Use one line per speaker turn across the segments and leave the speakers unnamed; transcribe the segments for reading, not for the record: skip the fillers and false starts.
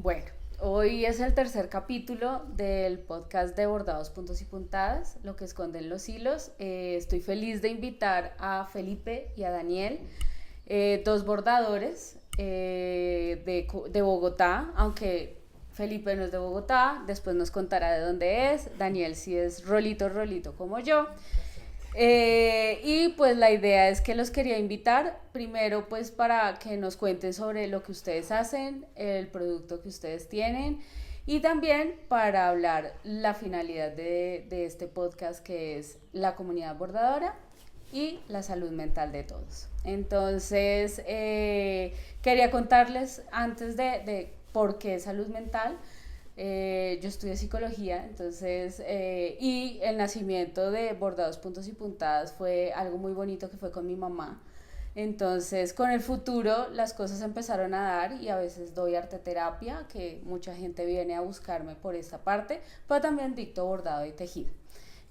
Bueno, hoy es el tercer capítulo del podcast de Bordados, Puntos y Puntadas, lo que esconden los hilos. Estoy feliz de invitar a Felipe y a Daniel, dos bordadores de Bogotá, aunque Felipe no es de Bogotá, después nos contará de dónde es. Daniel sí es rolito como yo. Y pues la idea es que los quería invitar primero pues para que nos cuenten sobre lo que ustedes hacen, el producto que ustedes tienen y también para hablar la finalidad de este podcast, que es la comunidad bordadora y la salud mental de todos. Entonces quería contarles antes de por qué salud mental. Yo estudié psicología, entonces, y el nacimiento de Bordados, Puntos y Puntadas fue algo muy bonito que fue con mi mamá. Entonces, con el futuro las cosas empezaron a dar y a veces doy arteterapia, que mucha gente viene a buscarme por esta parte, pero también dicto bordado y tejido.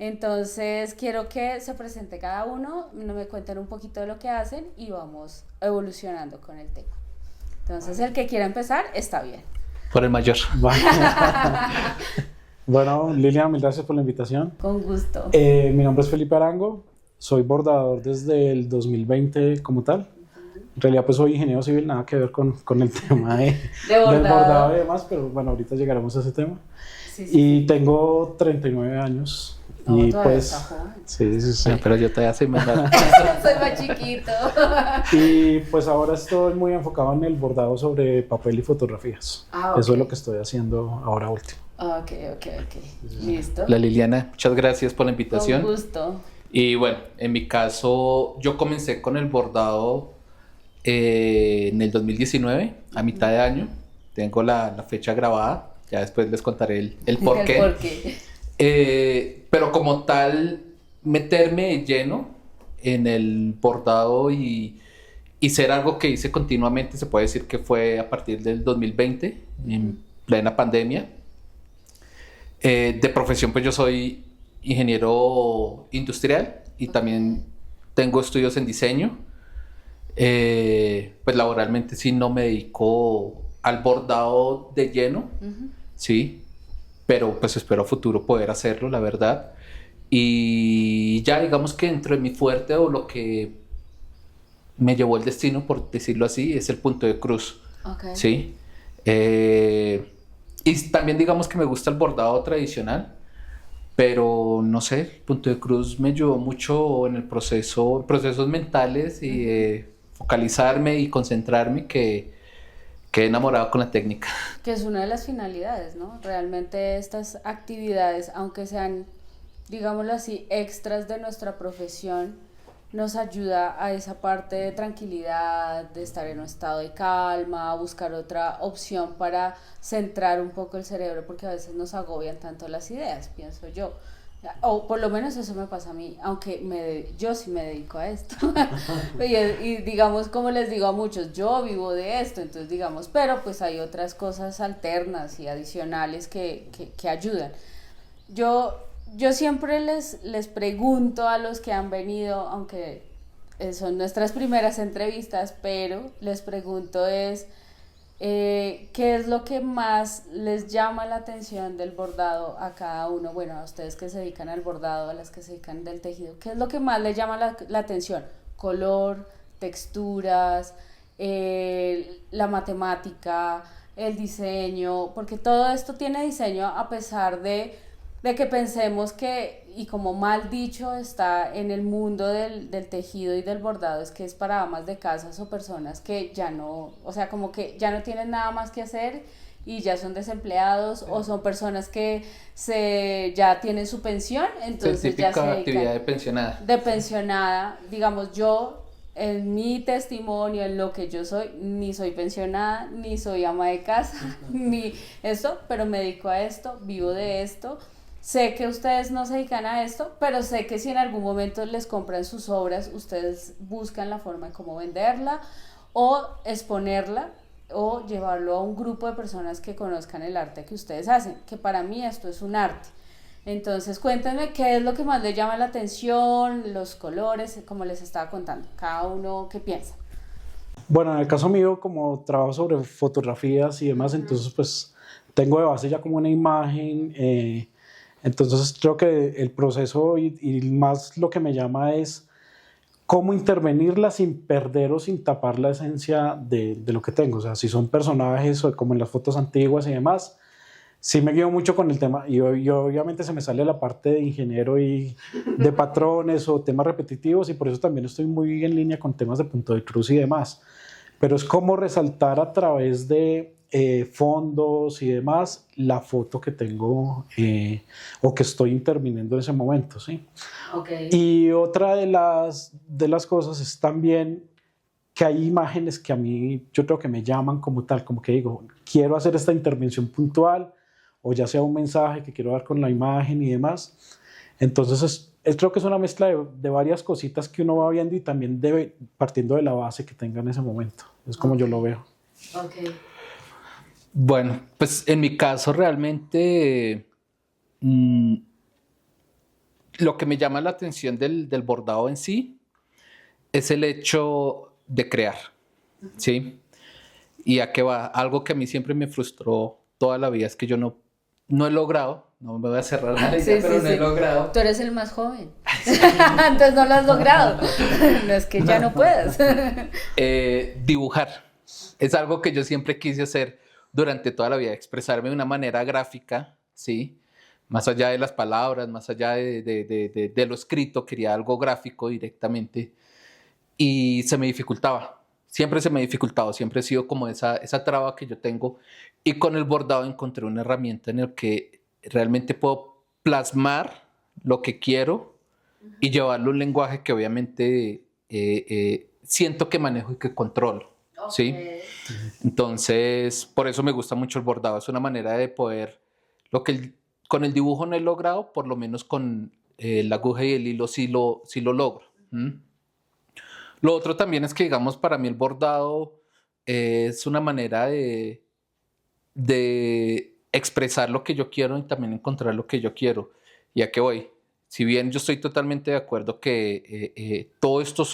Entonces, quiero que se presente cada uno, me cuenten un poquito de lo que hacen y vamos evolucionando con el tema. Entonces, el que quiera empezar, está bien.
Por el mayor.
Bueno, Lilia, mil gracias por la invitación.
Con gusto.
Mi nombre es Felipe Arango, soy bordador desde el 2020 como tal. En realidad pues soy ingeniero civil, nada que ver con el tema del bordado y demás, pero bueno, ahorita llegaremos a ese tema. Sí. Y tengo 39 años.
No,
y
pues
está joven. Sí.
No, pero yo todavía soy menor.
Soy más chiquito.
Y pues ahora estoy muy enfocado en el bordado sobre papel y fotografías.
Okay.
Eso es lo que estoy haciendo ahora último.
Ok. Listo.
La Liliana, muchas gracias por la invitación.
Con gusto.
Y bueno, en mi caso, yo comencé con el bordado en el 2019, a mitad de año. Tengo la fecha grabada, ya después les contaré el por qué.
El por qué.
Pero como tal, meterme de lleno en el bordado y ser algo que hice continuamente, se puede decir que fue a partir del 2020, en plena pandemia. De profesión, pues yo soy ingeniero industrial y también tengo estudios en diseño. Pues laboralmente sí no me dedico al bordado de lleno, sí, pero pues espero a futuro poder hacerlo, la verdad. Y ya digamos que dentro de mi fuerte o lo que me llevó el destino, por decirlo así, es el punto de cruz.
Okay.
¿Sí? Y también digamos que me gusta el bordado tradicional, pero no sé, el punto de cruz me ayudó mucho en el procesos mentales y focalizarme y concentrarme, que quedé enamorado con la técnica.
Que es una de las finalidades, ¿no? Realmente estas actividades, aunque sean, digámoslo así, extras de nuestra profesión, nos ayuda a esa parte de tranquilidad, de estar en un estado de calma, buscar otra opción para centrar un poco el cerebro, porque a veces nos agobian tanto las ideas, pienso yo. O por lo menos eso me pasa a mí, aunque yo sí me dedico a esto. y digamos, como les digo a muchos, yo vivo de esto, entonces digamos, pero pues hay otras cosas alternas y adicionales que ayudan. Yo siempre les pregunto a los que han venido, aunque son nuestras primeras entrevistas, pero les pregunto ¿qué es lo que más les llama la atención del bordado a cada uno? Bueno, a ustedes que se dedican al bordado, a las que se dedican del tejido, ¿qué es lo que más les llama la atención? Color, texturas, la matemática, el diseño, porque todo esto tiene diseño a pesar de que pensemos que, y como mal dicho está en el mundo del tejido y del bordado, es que es para amas de casas o personas que ya no, o sea, como que ya no tienen nada más que hacer y ya son desempleados, o son personas que ya tienen su pensión, entonces
típica
ya se dedican,
actividad de pensionada.
De pensionada, digamos, yo en mi testimonio, en lo que yo soy, ni soy pensionada, ni soy ama de casa, ni eso, pero me dedico a esto, vivo de esto. Sé que ustedes no se dedican a esto, pero sé que si en algún momento les compran sus obras, ustedes buscan la forma de cómo venderla o exponerla o llevarlo a un grupo de personas que conozcan el arte que ustedes hacen, que para mí esto es un arte. Entonces cuéntenme qué es lo que más les llama la atención, los colores, como les estaba contando, cada uno qué piensa.
Bueno, en el caso mío, como trabajo sobre fotografías y demás, entonces pues tengo de base ya como una imagen, entonces creo que el proceso y más lo que me llama es cómo intervenirla sin perder o sin tapar la esencia de lo que tengo. O sea, si son personajes o como en las fotos antiguas y demás, sí me guío mucho con el tema y obviamente se me sale la parte de ingeniero y de patrones o temas repetitivos y por eso también estoy muy en línea con temas de punto de cruz y demás. Pero es como resaltar a través de fondos y demás la foto que tengo o que estoy interviniendo en ese momento, ¿sí?
Okay.
Y otra de las cosas es también que hay imágenes que a mí yo creo que me llaman como tal, como que digo, quiero hacer esta intervención puntual o ya sea un mensaje que quiero dar con la imagen y demás. Entonces creo que es una mezcla de varias cositas que uno va viendo y también debe partiendo de la base que tenga en ese momento. Es como yo lo veo.
Okay.
Bueno, pues en mi caso realmente lo que me llama la atención del bordado en sí es el hecho de crear, ¿sí? Y a qué va, algo que a mí siempre me frustró toda la vida es que yo no he logrado, no me voy a cerrar la idea, pero no he logrado.
Tú eres el más joven, entonces no lo has logrado, no es que ya no puedas.
Dibujar, es algo que yo siempre quise hacer durante toda la vida, expresarme de una manera gráfica, ¿sí? Más allá de las palabras, más allá de lo escrito, quería algo gráfico directamente y se me dificultaba. Siempre se me ha dificultado, siempre he sido como esa traba que yo tengo y con el bordado encontré una herramienta en la que realmente puedo plasmar lo que quiero y llevarlo a un lenguaje que obviamente siento que manejo y que controlo, ¿sí?
Okay.
Entonces, por eso me gusta mucho el bordado, es una manera de poder, con el dibujo no he logrado, por lo menos con la aguja y el hilo sí lo logro. Lo otro también es que, digamos, para mí el bordado es una manera de expresar lo que yo quiero y también encontrar lo que yo quiero. ¿Y a qué voy? Si bien yo estoy totalmente de acuerdo que todo esto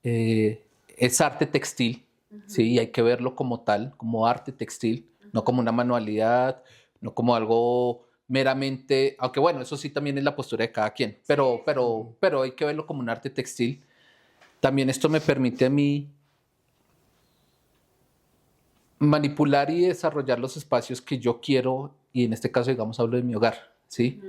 es arte textil, ¿sí? Y hay que verlo como tal, como arte textil, no como una manualidad, no como algo meramente, aunque bueno, eso sí también es la postura de cada quien, pero hay que verlo como un arte textil. También esto me permite a mí manipular y desarrollar los espacios que yo quiero, y en este caso, digamos, hablo de mi hogar, ¿sí?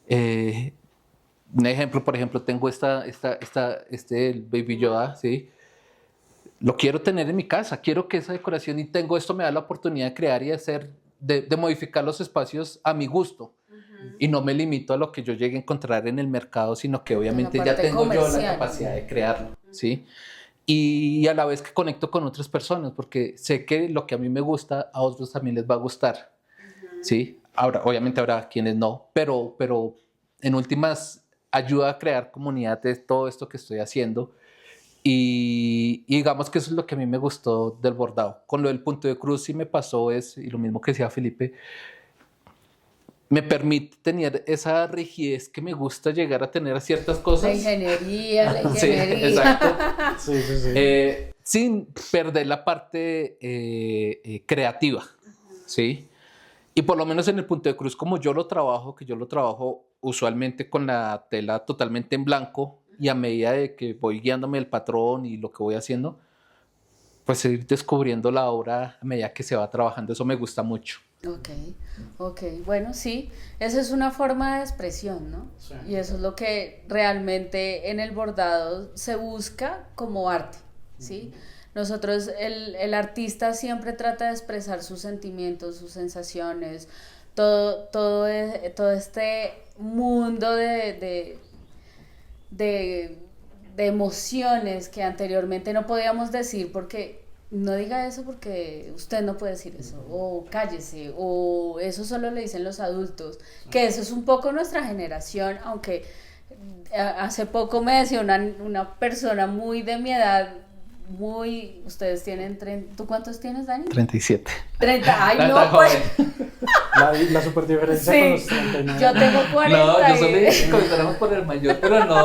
Un ejemplo, por ejemplo, tengo el Baby Yoda, ¿sí? Lo quiero tener en mi casa, quiero que esa decoración, y tengo esto, me da la oportunidad de crear y de modificar los espacios a mi gusto. Y no me limito a lo que yo llegue a encontrar en el mercado, sino que obviamente ya tengo comercial. Yo la capacidad de crearlo, ¿sí? Y a la vez que conecto con otras personas, porque sé que lo que a mí me gusta, a otros también les va a gustar, ¿sí? Ahora, obviamente habrá quienes no, pero en últimas ayuda a crear comunidad de todo esto que estoy haciendo. Y digamos que eso es lo que a mí me gustó del bordado. Con lo del punto de cruz sí me pasó, y lo mismo que decía Felipe, me permite tener esa rigidez que me gusta llegar a tener a ciertas cosas.
La ingeniería.
Sí, exacto.
Sí.
Sin perder la parte creativa, ¿sí? Y por lo menos en el punto de cruz, como yo lo trabajo usualmente con la tela totalmente en blanco, y a medida de que voy guiándome el patrón y lo que voy haciendo, pues ir descubriendo la obra a medida que se va trabajando, eso me gusta mucho.
Ok, bueno, sí, esa es una forma de expresión, ¿no? Sí. Y eso es lo que realmente en el bordado se busca como arte, ¿sí? Nosotros, el artista siempre trata de expresar sus sentimientos, sus sensaciones, todo este mundo de emociones que anteriormente no podíamos decir porque no diga eso porque usted no puede decir eso, o cállese, o eso solo le dicen los adultos, que eso es un poco nuestra generación, aunque hace poco me decía una persona muy de mi edad, ustedes tienen, ¿tú cuántos tienes, Dani?
37.
30, ay no, pues,
La super diferencia con los 39.
Yo tengo 40.
No, yo solo dije que comenzáramos por el mayor, pero no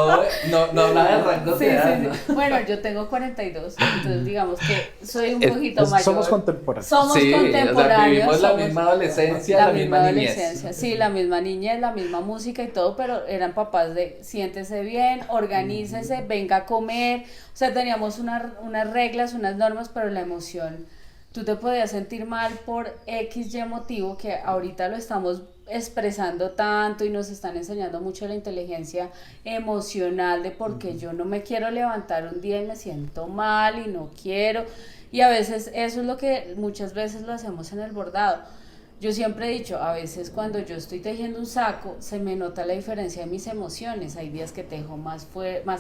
hablaba de rango de edad.
Sí. Bueno, yo tengo 42, entonces digamos que soy un poquito mayor.
Somos contemporáneos.
Somos contemporáneos.
O sea, vivimos la misma adolescencia, la misma niñez.
Sí, la misma niñez, la misma música y todo, pero eran papás de siéntese bien, organícese, venga a comer. O sea, teníamos unas reglas, unas normas, pero la emoción, tú te podías sentir mal por X, Y motivo, que ahorita lo estamos expresando tanto y nos están enseñando mucho la inteligencia emocional de por qué yo no me quiero levantar un día y me siento mal y no quiero. Y a veces eso es lo que muchas veces lo hacemos en el bordado. Yo siempre he dicho, a veces cuando yo estoy tejiendo un saco, se me nota la diferencia de mis emociones. Hay días que tejo más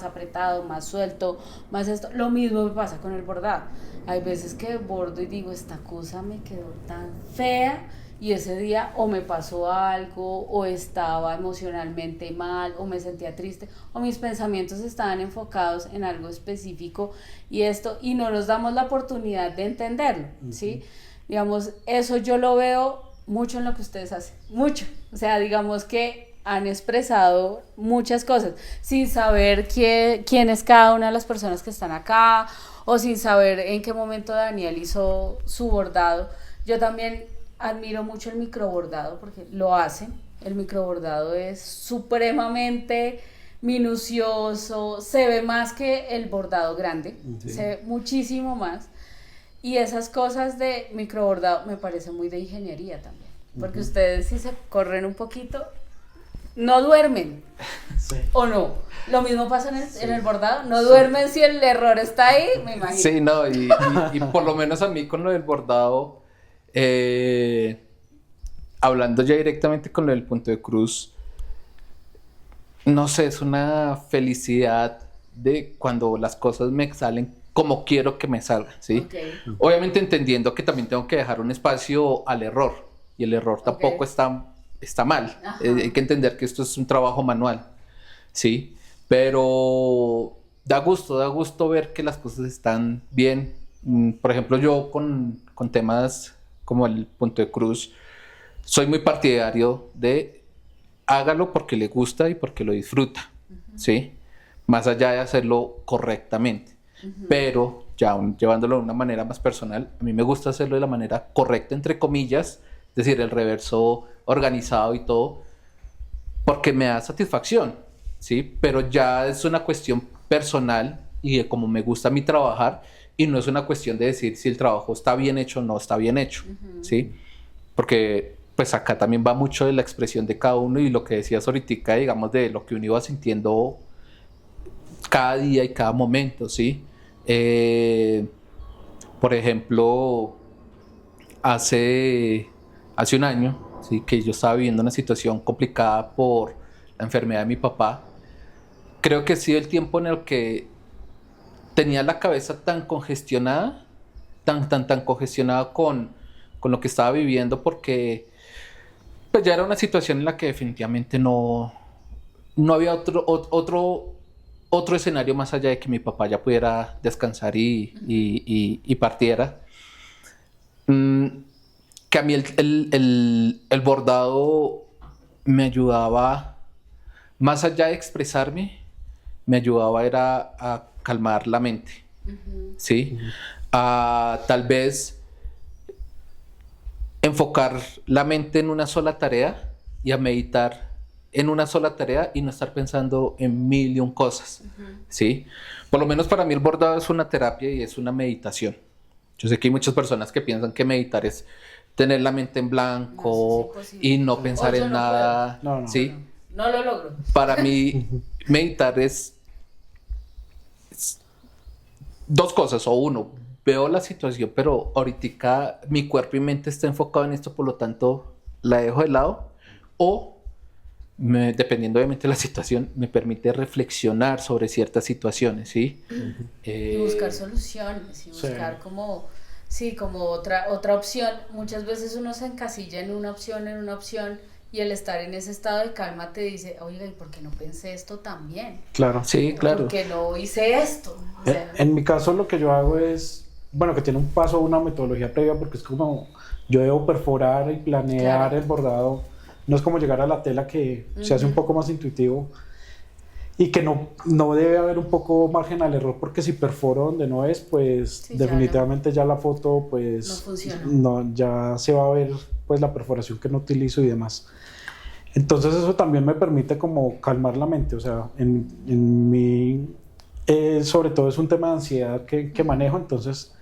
apretado, más suelto, más esto. Lo mismo me pasa con el bordado. Hay veces que bordo y digo, esta cosa me quedó tan fea, y ese día o me pasó algo, o estaba emocionalmente mal, o me sentía triste, o mis pensamientos estaban enfocados en algo específico, y no nos damos la oportunidad de entenderlo, ¿sí? Digamos, eso yo lo veo mucho en lo que ustedes hacen, mucho. O sea, digamos que han expresado muchas cosas sin saber quién es cada una de las personas que están acá, o sin saber en qué momento Daniel hizo su bordado. Yo también admiro mucho el microbordado porque lo hacen. El microbordado es supremamente minucioso, se ve más que el bordado grande, sí. Se ve muchísimo más. Y esas cosas de microbordado me parecen muy de ingeniería también, porque ustedes, si se corren un poquito, no duermen, sí. ¿O no? Lo mismo pasa en el bordado, no duermen si el error está ahí, me imagino.
Sí, no, y por lo menos a mí con lo del bordado, hablando ya directamente con lo del punto de cruz, no sé, es una felicidad de cuando las cosas me salen como quiero que me salgan, ¿sí? Okay. Obviamente entendiendo que también tengo que dejar un espacio al error, y el error tampoco está mal. Hay que entender que esto es un trabajo manual, ¿sí? Pero da gusto ver que las cosas están bien. Por ejemplo, yo con temas como el punto de cruz, soy muy partidario de hágalo porque le gusta y porque lo disfruta, ¿sí? Más allá de hacerlo correctamente. Pero ya llevándolo de una manera más personal, a mí me gusta hacerlo de la manera correcta, entre comillas, es decir, el reverso organizado y todo, porque me da satisfacción, ¿sí? Pero ya es una cuestión personal y de cómo me gusta a mí trabajar, y no es una cuestión de decir si el trabajo está bien hecho o no está bien hecho, ¿sí? Porque pues acá también va mucho de la expresión de cada uno y lo que decías ahorita, digamos, de lo que uno iba sintiendo cada día y cada momento, ¿sí? Por ejemplo, hace un año, ¿sí? Que yo estaba viviendo una situación complicada por la enfermedad de mi papá. Creo que ha sido el tiempo en el que tenía la cabeza tan congestionada, tan congestionada con lo que estaba viviendo, porque pues ya era una situación en la que definitivamente no había otro escenario más allá de que mi papá ya pudiera descansar y partiera. Que a mí el bordado me ayudaba, más allá de expresarme, me ayudaba era a calmar la mente, ¿sí? A tal vez enfocar la mente en una sola tarea y a meditar en una sola tarea y no estar pensando en mil y un cosas, ¿sí? Por lo menos para mí el bordado es una terapia y es una meditación. Yo sé que hay muchas personas que piensan que meditar es tener la mente en blanco y no pensar en nada, ¿sí?
No lo logro.
Para mí meditar es dos cosas, o uno, veo la situación, pero ahorita mi cuerpo y mente está enfocado en esto, por lo tanto la dejo de lado, o dependiendo obviamente de la situación, me permite reflexionar sobre ciertas situaciones, ¿sí?
Y buscar soluciones, y buscar como otra opción. Muchas veces uno se encasilla en una opción, y el estar en ese estado de calma te dice, oiga, ¿y por qué no pensé esto también?
Claro.
Sí, claro.
¿Por qué no hice esto? O sea,
en mi caso lo que yo hago es, bueno, que tiene un paso, una metodología previa, porque es como yo debo perforar y planear el bordado. No es como llegar a la tela que se hace un poco más intuitivo y que no debe haber un poco margen al error, porque si perforo donde no es, pues definitivamente ya la foto pues
no funciona.
Ya se va a ver pues la perforación que no utilizo y demás. Entonces eso también me permite como calmar la mente, o sea, en mi, sobre todo es un tema de ansiedad que manejo, entonces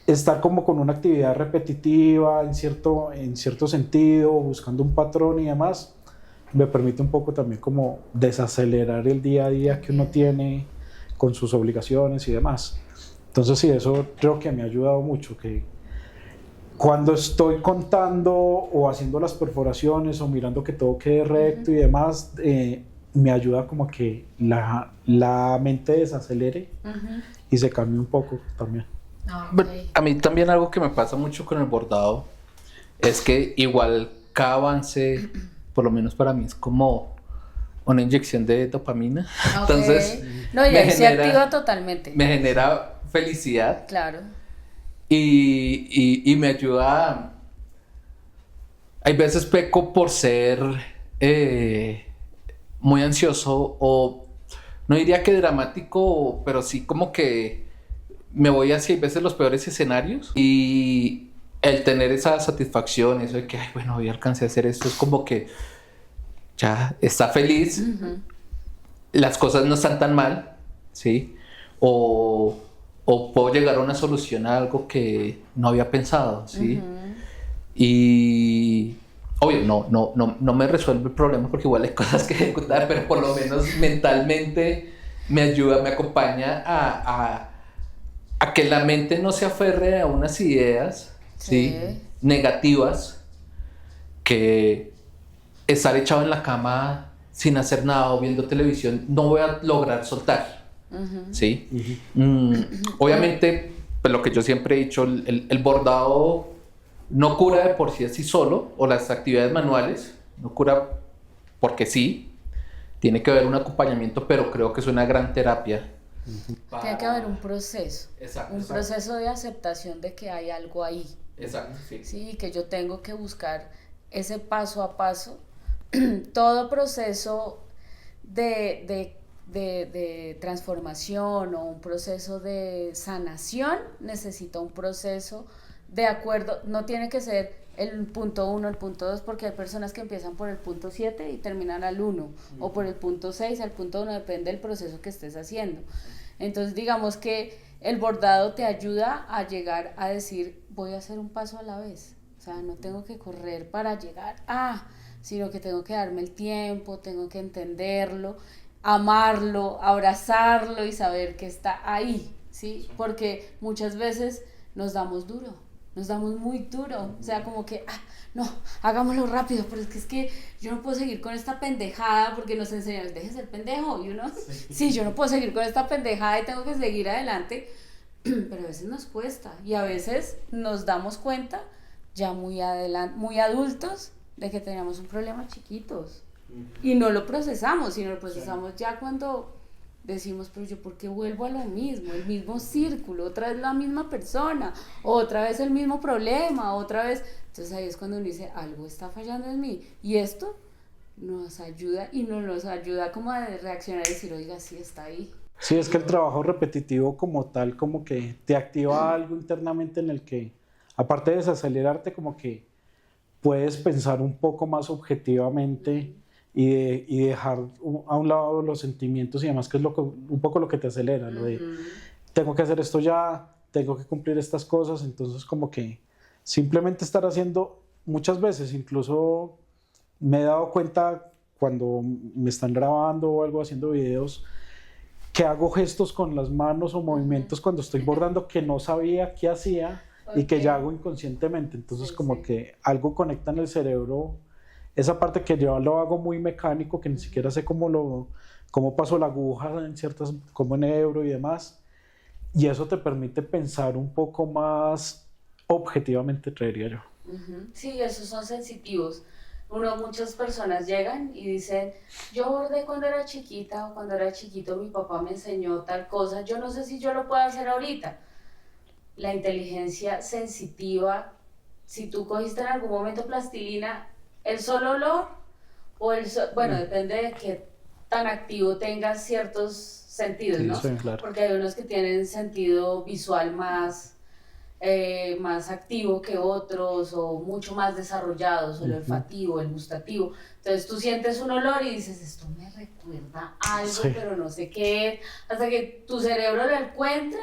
estar como con una actividad repetitiva en cierto sentido, buscando un patrón y demás, me permite un poco también como desacelerar el día a día que uno tiene con sus obligaciones y demás. Entonces sí, eso creo que me ha ayudado mucho, que cuando estoy contando o haciendo las perforaciones o mirando que todo quede recto y demás, me ayuda como a que la mente desacelere y se cambie un poco también.
Okay.
A mí también algo que me pasa mucho con el bordado es que igual cada avance, por lo menos para mí, es como una inyección de dopamina.
Okay.
Entonces,
no, y ahí se activa totalmente.
Me genera felicidad.
Claro.
Y me ayuda. Hay veces peco por ser muy ansioso, o no diría que dramático, pero sí como que me voy hacia a veces los peores escenarios, y el tener esa satisfacción, eso de que, ay, bueno, hoy alcancé a hacer esto, es como que ya está feliz, las cosas no están tan mal, ¿sí? O puedo llegar a una solución a algo que no había pensado, ¿sí? Y obvio, no me resuelve el problema, porque igual hay cosas que ejecutar, pero por lo menos mentalmente me ayuda, me acompaña a que la mente no se aferre a unas ideas, ¿sí? Negativas, que estar echado en la cama sin hacer nada o viendo televisión no voy a lograr soltar, ¿sí? Obviamente, pues lo que yo siempre he dicho, el bordado no cura de por sí así solo, o las actividades manuales, no cura porque sí, tiene que haber un acompañamiento, pero creo que es una gran terapia.
Tiene que haber un proceso,
exacto.
Proceso de aceptación de que hay algo ahí.
Exacto, sí.
Sí, que yo tengo que buscar ese paso a paso. Todo proceso de transformación o un proceso de sanación necesita un proceso de acuerdo, no tiene que ser el punto 1, el punto 2, porque hay personas que empiezan por el punto 7 y terminan al 1, o por el punto 6 al punto 1, depende del proceso que estés haciendo. Entonces digamos que el bordado te ayuda a llegar a decir, voy a hacer un paso a la vez, o sea, no tengo que correr para llegar sino que tengo que darme el tiempo, tengo que entenderlo, amarlo, abrazarlo y saber que está ahí, ¿sí? Porque muchas veces nos damos muy duro, o sea, como que, no, hagámoslo rápido, pero es que yo no puedo seguir con esta pendejada, porque nos enseñan, deje de ser pendejo, y uno, sí, yo no puedo seguir con esta pendejada y tengo que seguir adelante, pero a veces nos cuesta, y a veces nos damos cuenta, ya muy adultos, de que teníamos un problema chiquitos, y no lo procesamos, sino lo procesamos ya cuando decimos, pero yo, ¿por qué vuelvo a lo mismo? El mismo círculo, otra vez la misma persona, otra vez el mismo problema, otra vez. Entonces ahí es cuando uno dice, algo está fallando en mí. Y esto nos ayuda, y nos ayuda como a reaccionar y decir, oiga, sí está ahí.
Sí, es que el trabajo repetitivo como tal, como que te activa algo internamente en el que, aparte de desacelerarte, como que puedes pensar un poco más objetivamente y dejar a un lado los sentimientos y demás, que es un poco lo que te acelera, lo de tengo que hacer esto ya, tengo que cumplir estas cosas, entonces como que simplemente estar haciendo muchas veces, incluso me he dado cuenta cuando me están grabando o algo, haciendo videos, que hago gestos con las manos o movimientos cuando estoy bordando que no sabía qué hacía y que ya hago inconscientemente, entonces como que algo conecta en el cerebro, esa parte que yo lo hago muy mecánico, que ni siquiera sé cómo paso la aguja en ciertas, como en hebro y demás, y eso te permite pensar un poco más objetivamente, creería yo.
Sí, esos son sensitivos. Muchas personas llegan y dicen, yo bordé cuando era chiquita, o cuando era chiquito mi papá me enseñó tal cosa, yo no sé si yo lo puedo hacer ahorita. La inteligencia sensitiva si tú cogiste en algún momento plastilina, el solo olor bueno, depende de qué tan activo tengas ciertos sentidos, ¿no?
Sí, claro.
Porque hay unos que tienen sentido visual más activo que otros o mucho más desarrollados, el olfativo, el gustativo. Entonces tú sientes un olor y dices, esto me recuerda algo, pero no sé qué es. Hasta que tu cerebro lo encuentra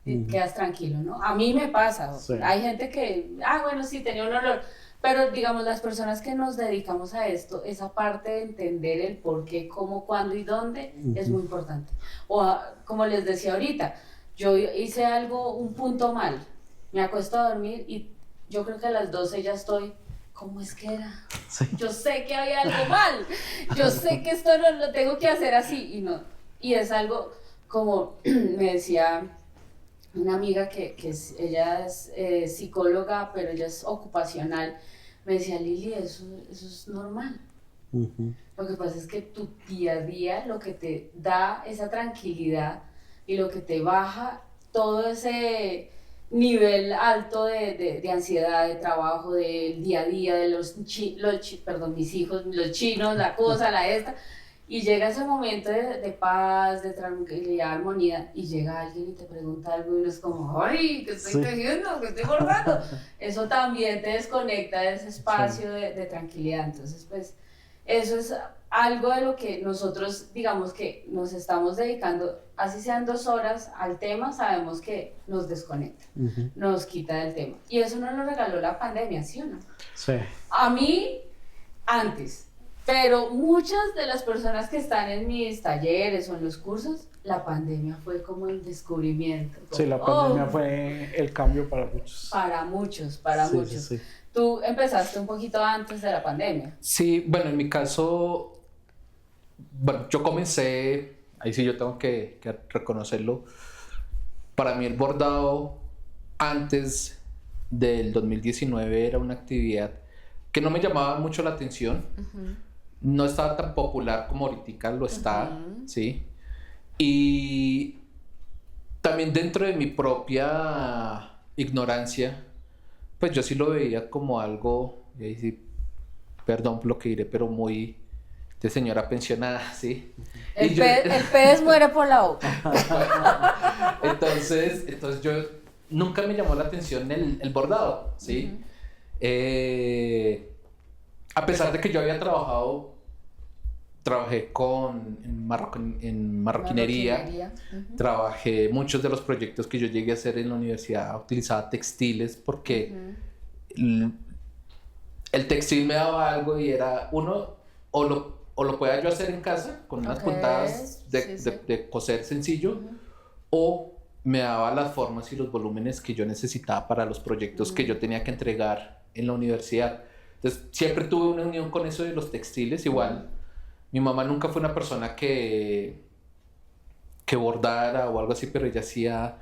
y quedas tranquilo, ¿no? A mí me pasa. Hay gente que, bueno, sí, tenía un olor. Pero digamos, las personas que nos dedicamos a esto, esa parte de entender el por qué, cómo, cuándo y dónde es muy importante. Como les decía ahorita, yo hice un punto mal, me acuesto a dormir y yo creo que a las 12 ya estoy, ¿cómo es que era? Sí. Yo sé que había algo mal, yo sé que esto no lo tengo que hacer así y no. Y es algo como me decía una amiga ella es psicóloga, pero ella es ocupacional. Me decía, Lili, eso es normal. Lo que pasa es que tu día a día, lo que te da esa tranquilidad y lo que te baja todo ese nivel alto de ansiedad, de trabajo, del día a día, de mis hijos, los chinos, la cosa, la esta, y llega ese momento de paz, de tranquilidad, armonía, y llega alguien y te pregunta algo y uno es como, ¡ay! ¿Qué estoy tejiendo? ¿Qué estoy bordando? Eso también te desconecta de ese espacio de tranquilidad. Entonces, pues, eso es algo de lo que nosotros, digamos que nos estamos dedicando, así sean 2 horas al tema, sabemos que nos desconecta, nos quita del tema. Y eso nos lo regaló la pandemia, ¿sí o no?
Sí.
A mí, antes. Pero muchas de las personas que están en mis talleres o en los cursos, la pandemia fue como el descubrimiento.
Sí, la pandemia fue el cambio para muchos.
Para muchos. Sí. Tú empezaste un poquito antes de la pandemia.
Sí, bueno, en mi caso, yo comencé, ahí sí yo tengo que reconocerlo, para mí el bordado antes del 2019 era una actividad que no me llamaba mucho la atención. No estaba tan popular como ahorita lo está, ¿sí? Y también dentro de mi propia ignorancia, pues yo sí lo veía como algo, y ahí sí, perdón por lo que diré, pero muy de señora pensionada, ¿sí?
El pez muere por la boca.
Entonces yo nunca me llamó la atención el bordado, ¿sí? A pesar de que yo había trabajé en marroquinería, trabajé muchos de los proyectos que yo llegué a hacer en la universidad, utilizaba textiles porque el textil me daba algo y era uno, o lo podía yo hacer en casa con unas puntadas de coser sencillo, o me daba las formas y los volúmenes que yo necesitaba para los proyectos que yo tenía que entregar en la universidad. Entonces siempre tuve una unión con eso de los textiles. Igual mi mamá nunca fue una persona que bordara o algo así, pero ella hacía,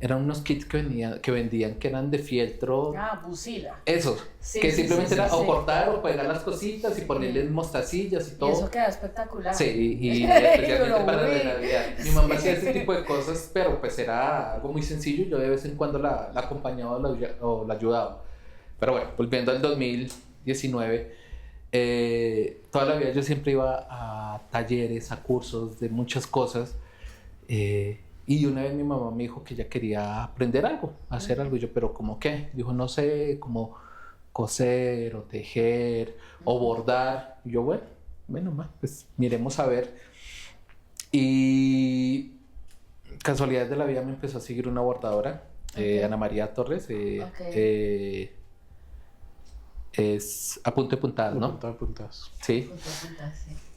eran unos kits que vendían que eran de fieltro.
Pusila.
Esos, que simplemente era o cortar o pegar las cositas y ponerles mostacillas y todo.
Y eso queda espectacular.
Sí, y especialmente para la Navidad. Mi mamá hacía ese tipo de cosas, pero pues era algo muy sencillo. Yo de vez en cuando la acompañaba o la ayudaba. Pero bueno, volviendo al 2019, toda la vida yo siempre iba a talleres, a cursos de muchas cosas, y una vez mi mamá me dijo que ella quería aprender algo, hacer algo. Y yo, ¿pero cómo qué? Dijo, no sé, como coser o tejer o bordar. Y yo, bueno, pues miremos a ver. Y casualidades de la vida me empezó a seguir una bordadora, Ana María Torres. Es a punto de puntadas, ¿no?
Punta de puntadas.
Sí.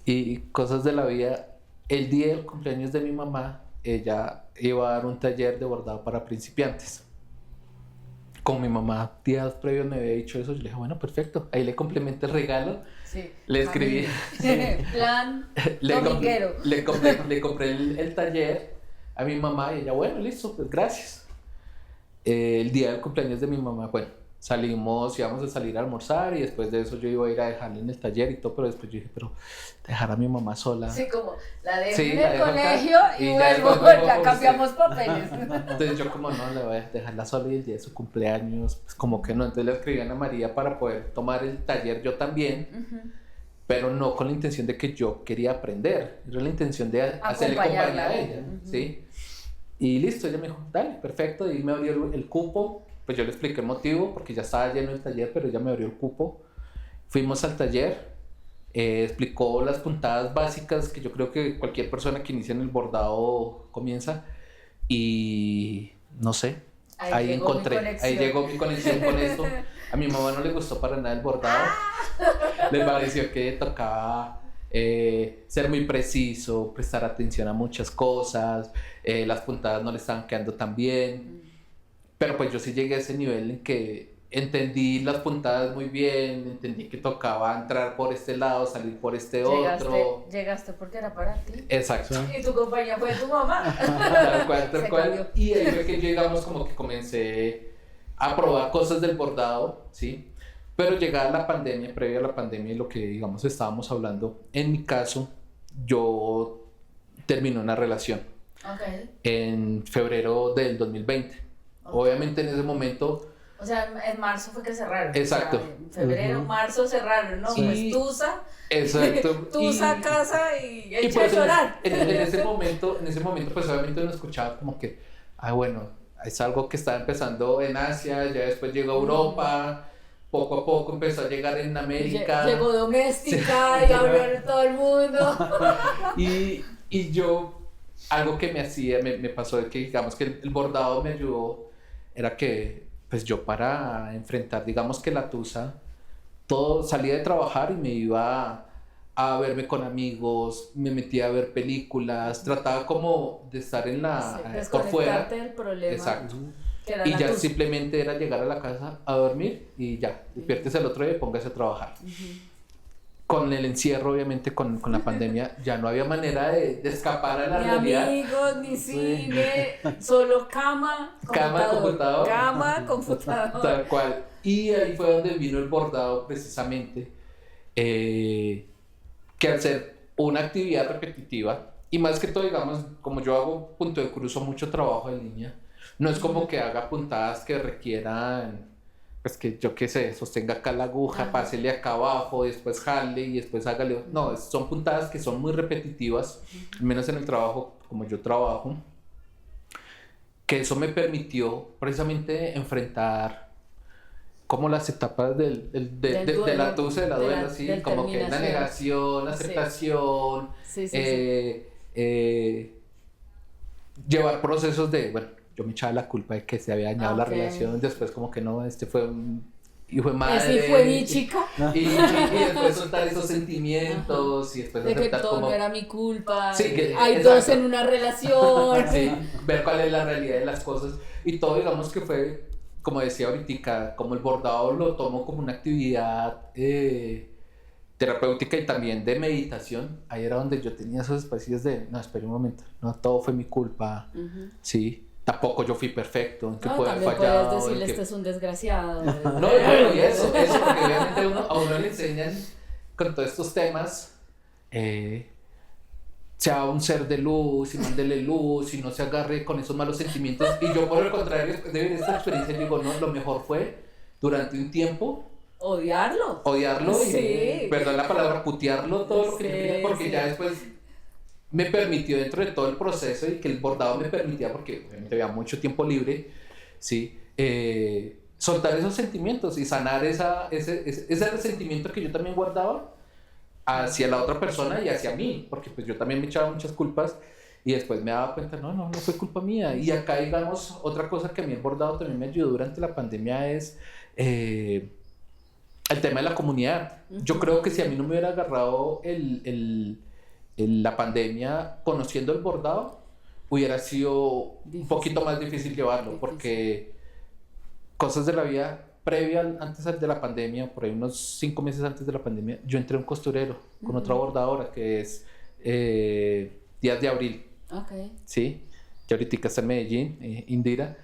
Y cosas de la vida. El día del cumpleaños de mi mamá, ella iba a dar un taller de bordado para principiantes. Como mi mamá días previos me había dicho eso, yo le dije, bueno, perfecto. Ahí le complementé el regalo.
Sí.
Le escribí.
Plan
dominguero. Le compré el taller a mi mamá y ella, bueno, listo, pues gracias. El día del cumpleaños de mi mamá, bueno, Salimos, íbamos a salir a almorzar y después de eso yo iba a ir a dejarle en el taller y todo, pero después yo dije, pero dejar a mi mamá sola.
Sí, como la dejo
Sí,
en
la
el
dejo acá,
colegio y
y ya
vuelvo,
después vuelvo
ya
por
cambiamos
usted.
papeles.
Entonces yo como no, le voy a dejarla sola y el día de su cumpleaños, pues como que no, entonces le escribí a Ana María para poder tomar el taller yo también, pero no con la intención de que yo quería aprender, era la intención de hacerle compañía a ella, ¿sí? Y listo, ella me dijo, dale, perfecto, y me abrió el cupo, pues yo le expliqué el motivo, porque ya estaba lleno el taller, pero ella me abrió el cupo, fuimos al taller, explicó las puntadas básicas que yo creo que cualquier persona que inicia en el bordado comienza, y no sé, ahí encontré, ahí llegó mi conexión con esto. A mi mamá no le gustó para nada el bordado, le pareció que tocaba ser muy preciso, prestar atención a muchas cosas, las puntadas no le estaban quedando tan bien, pero pues yo sí llegué a ese nivel en que entendí las puntadas muy bien, entendí que tocaba entrar por este lado, salir por este otro.
Llegaste porque era para ti.
Exacto.
Y tu compañía fue tu mamá.
Tal cual, tal
Se
cual.
cambió.
Y ahí fue que llegamos como que comencé a probar cosas del bordado, ¿sí? Pero llegada la pandemia, previo a la pandemia, lo que digamos estábamos hablando, en mi caso, yo terminé una relación en febrero del 2020. Obviamente en ese momento...
O sea, en marzo fue que cerraron.
Exacto.
O sea, en febrero, marzo cerraron, ¿no?
Sí.
Pues Tusa.
Exacto.
Tusa, casa y echa
pues
a llorar.
en ese momento, pues obviamente uno escuchaba como que, bueno, es algo que estaba empezando en Asia, ya después llegó a Europa, poco a poco empezó a llegar en América.
Llegó doméstica y abrió todo el mundo.
y yo, algo que me pasó de que digamos que el bordado me ayudó, era que pues yo para enfrentar, digamos que la tusa, todo salía de trabajar y me iba a verme con amigos, me metía a ver películas, trataba como de estar en por fuera.
Del problema.
Exacto. Y ya simplemente era llegar a la casa a dormir y ya, despiértese el otro día y póngase a trabajar. Con el encierro, obviamente, con la pandemia, ya no había manera de escapar a la realidad.
Ni amigos, ni cine, solo cama,
computador.
Cama, computador.
Tal cual. Y ahí fue donde vino el bordado, precisamente, que al ser una actividad repetitiva, y más que todo, digamos, como yo hago punto de cruzo, mucho trabajo en línea, no es como que haga puntadas que requieran, pues que yo qué sé, sostenga acá la aguja, pásele acá abajo, después jale y después hágale. No, son puntadas que son muy repetitivas, al menos en el trabajo como yo trabajo, que eso me permitió precisamente enfrentar como las etapas de la tusa, de la duelo, así, como que la negación, la aceptación, llevar procesos de, bueno, yo me echaba la culpa de que se había dañado la relación, después como que no, este fue un hijo de madre.
Ese fue mi chica.
Y después soltar esos sentimientos y después
de que
aceptar
todo
como...
no era mi culpa.
Sí, que,
hay
exacto.
Dos en una relación.
Sí, ver cuál es la realidad de las cosas. Y todo, digamos que fue, como decía ahorita, como el bordado lo tomo como una actividad terapéutica y también de meditación. Ahí era donde yo tenía esos espacios de, no, espera un momento, no todo fue mi culpa, sí. Tampoco yo fui perfecto, en que puede haber fallado.
Puedes decirle, este es un desgraciado.
No, bueno, y eso, porque obviamente a uno le enseñan con todos estos temas, sea un ser de luz y mándele luz y no se agarre con esos malos sentimientos. Y yo, por el contrario, después de vivir esta experiencia, digo, no, lo mejor fue durante un tiempo
odiarlo
y, perdón la palabra, putearlo todo lo que yo quería, porque ya después me permitió, dentro de todo el proceso y que el bordado me permitía, porque obviamente había mucho tiempo libre, ¿sí? Soltar esos sentimientos y sanar ese resentimiento que yo también guardaba hacia la otra persona y hacia mí, porque pues yo también me echaba muchas culpas y después me daba cuenta, no fue culpa mía. Y acá, digamos, otra cosa que a mí el bordado también me ayudó durante la pandemia es el tema de la comunidad. Yo creo que si a mí no me hubiera agarrado la pandemia conociendo el bordado, hubiera sido un poquito más difícil llevarlo, porque cosas de la vida previa, antes de la pandemia, por ahí unos 5 meses antes de la pandemia, yo entré a un costurero con otra bordadora que es Días de Abril. Sí, ya ahorita está en Medellín, Indira,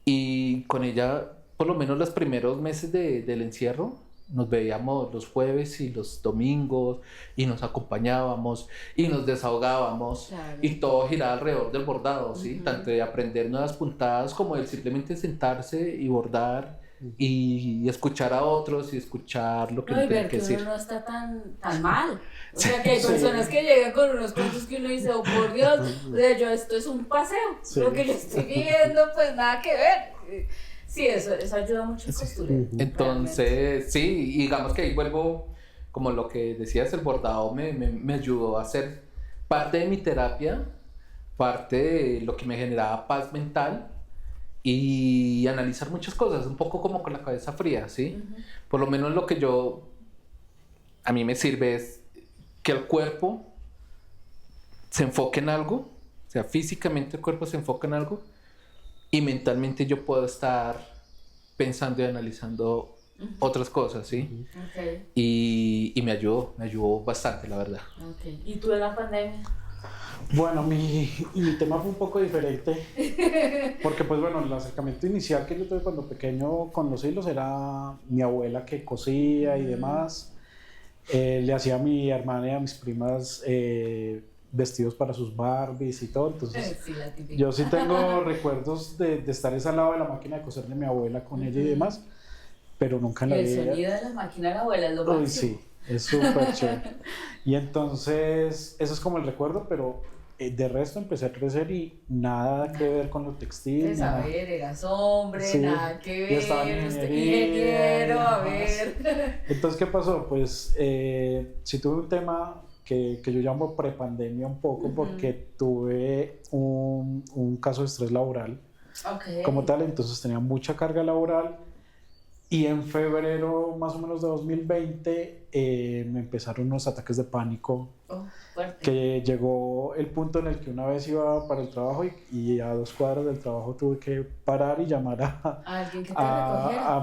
y con ella por lo menos los primeros meses del encierro, nos veíamos los jueves y los domingos y nos acompañábamos y nos desahogábamos,
Claro.
y todo giraba alrededor del bordado, ¿sí?
Ujú.
Tanto de aprender nuevas puntadas como de simplemente sentarse y bordar y escuchar a otros y escuchar lo que
No, y
uno tiene
ver
que
que
decir.
uno no está tan mal. O sea, que hay
Sí.
personas que llegan con unos cuentos que uno dice, oh por Dios, o sea, esto es un paseo.
Sí.
Lo que yo estoy viviendo, pues nada que ver. Sí, eso ayuda mucho en postureo.
Ujú.
Entonces, sí, y digamos que ahí vuelvo, como lo que decías, el bordado me ayudó a ser parte de mi terapia, parte de lo que me generaba paz mental y analizar muchas cosas, un poco como con la cabeza fría, ¿sí?
Ujú.
Por lo menos lo que a mí me sirve es que el cuerpo se enfoque en algo, o sea, físicamente el cuerpo se enfoca en algo y mentalmente yo puedo estar pensando y analizando otras cosas, ¿sí?
Ok,
Y me ayudó bastante, la verdad.
ok. ¿Y tú en la pandemia?
Bueno, mi tema fue un poco diferente, porque pues bueno, el acercamiento inicial que yo tuve cuando pequeño con los hilos era mi abuela que cosía y demás. Le hacía a mi hermana y a mis primas vestidos para sus Barbies y todo, entonces
Sí, la típica.
yo sí tengo recuerdos de estar al lado de la máquina de coser de mi abuela con ella y demás, pero nunca en la
El
vida.
sonido de la máquina de la abuela es lo
Uy,
máximo.
sí, es súper chévere. Y entonces, eso es como el recuerdo, pero de resto empecé a crecer y nada que ver con lo textil.
Pues, a
nada.
ver, eras hombre,
Sí,
nada que
ya estaba en
ver, usted
ingeniería
ingeniero,
y
a
demás.
ver.
Entonces, ¿qué pasó? Pues sí tuve un tema que yo llamo prepandemia un poco, porque tuve un caso de estrés laboral
Ok.
como tal, entonces tenía mucha carga laboral. Y en febrero más o menos de 2020 me empezaron unos ataques de pánico,
Oh, fuerte.
que llegó el punto en el que una vez iba para el trabajo y a 2 cuadras del trabajo tuve que parar y llamar
Alguien que te recogiera.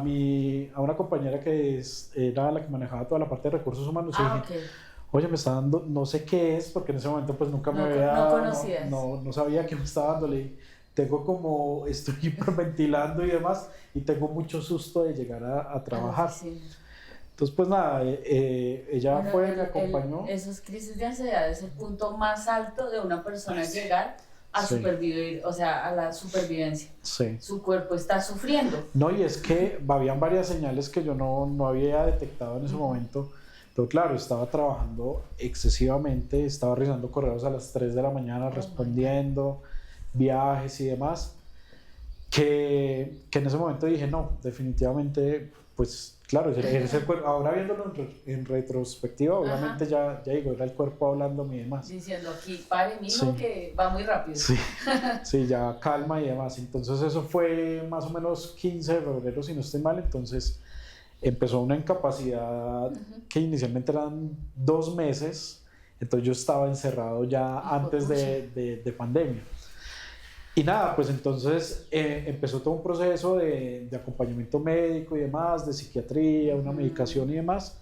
a una compañera que era la que manejaba toda la parte de recursos humanos. Y
Ah,
dije,
ok.
oye, me está dando, no sé qué es, porque en ese momento pues nunca me
No,
había
no conocías.
no sabía qué me estaba dando. Le dije, tengo como, estoy hiperventilando y demás, y tengo mucho susto de llegar a trabajar.
Sí.
Entonces, pues nada, ella
Bueno,
fue, me acompañó.
esos crisis de ansiedad es el punto más alto de una persona llegar a
Sí.
supervivir, o sea, a la supervivencia.
Sí.
Su cuerpo está sufriendo.
No, y es que habían varias señales que yo no había detectado en ese momento. Pero claro, estaba trabajando excesivamente, estaba revisando correos a las 3 de la mañana, respondiendo, viajes y demás, que en ese momento dije, no, definitivamente, pues claro, era el cuerpo. Ahora viéndolo en retrospectiva, obviamente ya digo, era el cuerpo hablándome y demás.
Diciendo aquí, pare, mijo,
Sí.
que va muy rápido.
Sí, sí, ya calma y demás. Entonces eso fue más o menos 15 de febrero, si no estoy mal. Entonces empezó una incapacidad que inicialmente eran 2 meses. Entonces yo estaba encerrado ya antes de pandemia. Y nada, pues entonces empezó todo un proceso de acompañamiento médico y demás, de psiquiatría, una medicación y demás.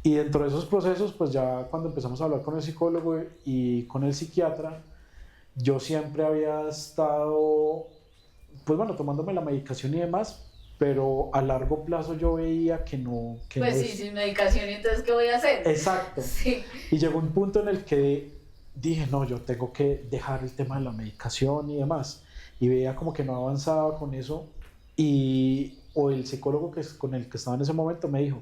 Y dentro de esos procesos, pues ya cuando empezamos a hablar con el psicólogo y con el psiquiatra, yo siempre había estado, pues bueno, tomándome la medicación y demás, pero a largo plazo yo veía que no... Que
Pues
no
sí, sin medicación, ¿y entonces qué voy a hacer?
Exacto.
Sí.
Y llegó un punto en el que dije, no, yo tengo que dejar el tema de la medicación y demás. Y veía como que no avanzaba con eso. O el psicólogo con el que estaba en ese momento me dijo,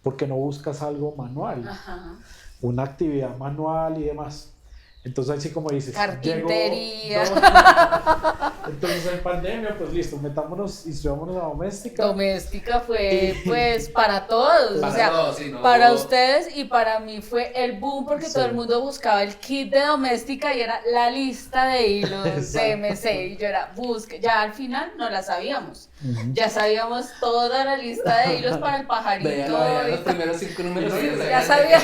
¿por qué no buscas algo manual?
Ajá.
Una actividad manual y demás. Entonces ahí sí, como dices,
Carpintería.
Entonces en pandemia, pues listo, metámonos, inscribámonos a doméstica.
Doméstica fue pues para todos,
Para
o sea,
todos, sí, no
para
hubo-
ustedes y para mí fue el boom porque
Sí.
todo el mundo buscaba el kit de doméstica y era la lista de hilos de
Exacto.
MC y yo era busque, ya al final no la sabíamos,
Ujú.
ya sabíamos toda la lista de hilos para el pajarito.
Vean los
y-
primeros 5 números.
Sí,
y
ya sabía.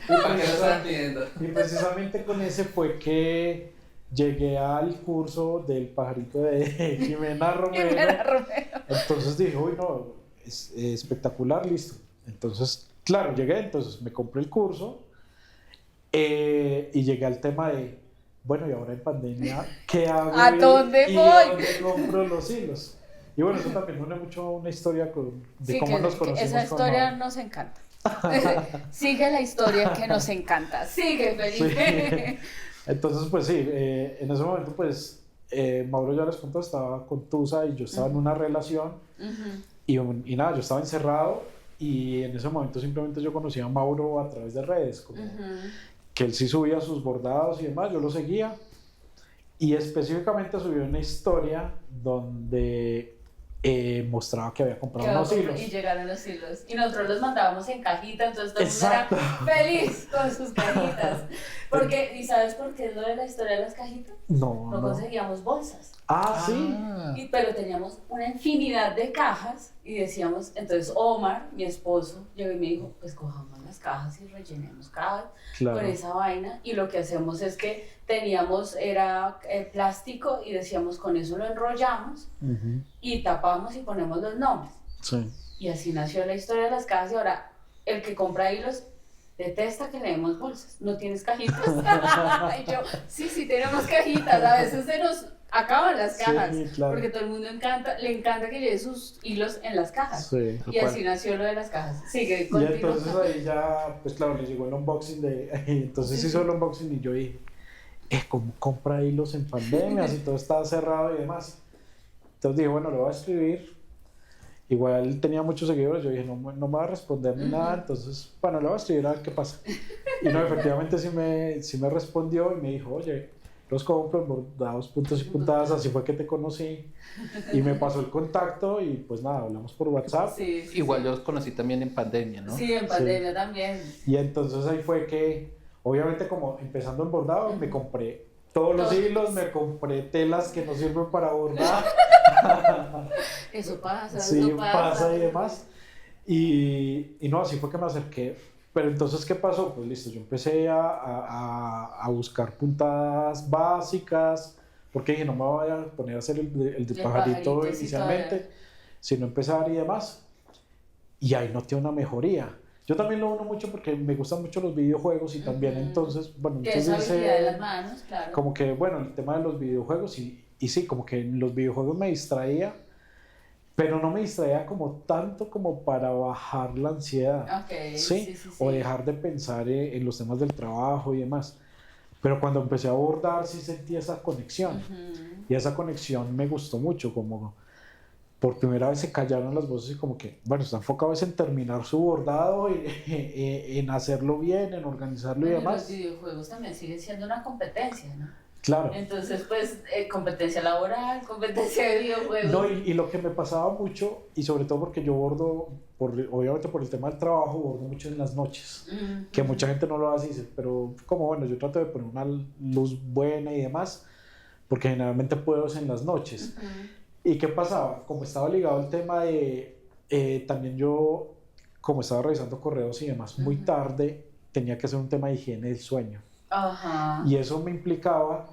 ¿Para qué lo están pidiendo?
Y precisamente con ese fue que llegué al curso del pajarito de Jimena Romero.
Jimena Romero.
Entonces dije, uy, no, es espectacular, listo. Entonces, claro, llegué, entonces me compré el curso y llegué al tema de, bueno, y ahora en pandemia, ¿qué hago?
¿A dónde
y
voy?
dónde compro los hilos? Y bueno, eso también une mucho una historia de
Sí,
cómo
que,
nos
que
conocimos.
esa historia
con
nos encanta. Sigue la historia que nos encanta. Sigue, Felipe.
Sí. Entonces, pues sí, en ese momento, pues, Mauro ya les contó, estaba con Tusa y yo estaba en una relación y nada, yo estaba encerrado y en ese momento simplemente yo conocía a Mauro a través de redes, como que él sí subía sus bordados y demás, yo lo seguía y específicamente subió una historia donde mostraba que había comprado unos hilos.
Y llegaron los hilos. Y nosotros los mandábamos en cajita, entonces todo el mundo
Exacto.
era feliz con sus cajitas. Porque, ¿y sabes por qué es lo de la historia de las cajitas?
No,
No
no.
conseguíamos bolsas.
Ah, sí.
Pero teníamos una infinidad de cajas y decíamos, entonces Omar, mi esposo, llegó y me dijo, pues cojamos las cajas y rellenemos cajas
Claro.
con esa vaina y lo que hacemos es que teníamos, era plástico y decíamos con eso lo enrollamos y tapamos y ponemos los nombres.
Sí.
Y así nació la historia de las cajas y ahora el que compra hilos detesta que le demos bolsas. ¿No tienes cajitas? Y yo, sí tenemos cajitas. A veces se nos acaban las cajas.
Sí, claro.
Porque todo el mundo le encanta que lleve sus hilos en las cajas.
Sí.
Y así nació lo de las cajas. Sigue,
Y
continúa.
entonces ahí ya, pues claro, le llegó el unboxing entonces hizo el unboxing y yo dije, ¿cómo compra hilos en pandemia? Si todo estaba cerrado y demás. Entonces dije, bueno, le voy a escribir. Igual tenía muchos seguidores, yo dije, no me va a responder ni nada, entonces, bueno, le voy a escribir a ver qué pasa. Y no, efectivamente sí me respondió y me dijo, oye, los compro en bordados, puntos y puntadas, así fue que te conocí. Y me pasó el contacto y pues nada, hablamos por WhatsApp.
Sí,
Igual yo los conocí también en pandemia, ¿no?
Sí, en pandemia también.
Y entonces ahí fue que, obviamente como empezando en bordado, me compré todos los hilos, me compré telas que no sirven para bordar.
Eso pasa,
Sí,
eso
pasa y demás. Y no, así fue que me acerqué. Pero entonces, ¿qué pasó? Pues listo, yo empecé a buscar puntadas básicas, porque dije, no me voy a poner a hacer el de pajarito
sí,
inicialmente, sino empezar y demás. Y ahí noté una mejoría. Yo también lo uno mucho porque me gustan mucho los videojuegos y también entonces, bueno,
Que esa habilidad de las manos, claro.
como que, bueno, el tema de los videojuegos y sí, como que en los videojuegos me distraía, pero no me distraía como tanto como para bajar la ansiedad,
Okay,
¿sí? O dejar de pensar en los temas del trabajo y demás. Pero cuando empecé a abordar sí sentí esa conexión y esa conexión me gustó mucho, como por primera vez se callaron las voces y como que, bueno, está enfocado en terminar su bordado, en hacerlo bien, en organizarlo y demás.
Los videojuegos también siguen siendo una competencia, ¿no?
Claro.
Entonces, pues, competencia laboral, competencia de videojuegos.
No, y lo que me pasaba mucho, y sobre todo porque yo bordo, obviamente por el tema del trabajo, bordo mucho en las noches, que mucha gente no lo hace, dice, pero como bueno, yo trato de poner una luz buena y demás, porque generalmente puedo en las noches. ¿Y qué pasaba? Como estaba ligado al tema de, también yo, como estaba revisando correos y demás, muy tarde tenía que hacer un tema de higiene del sueño. Y eso me implicaba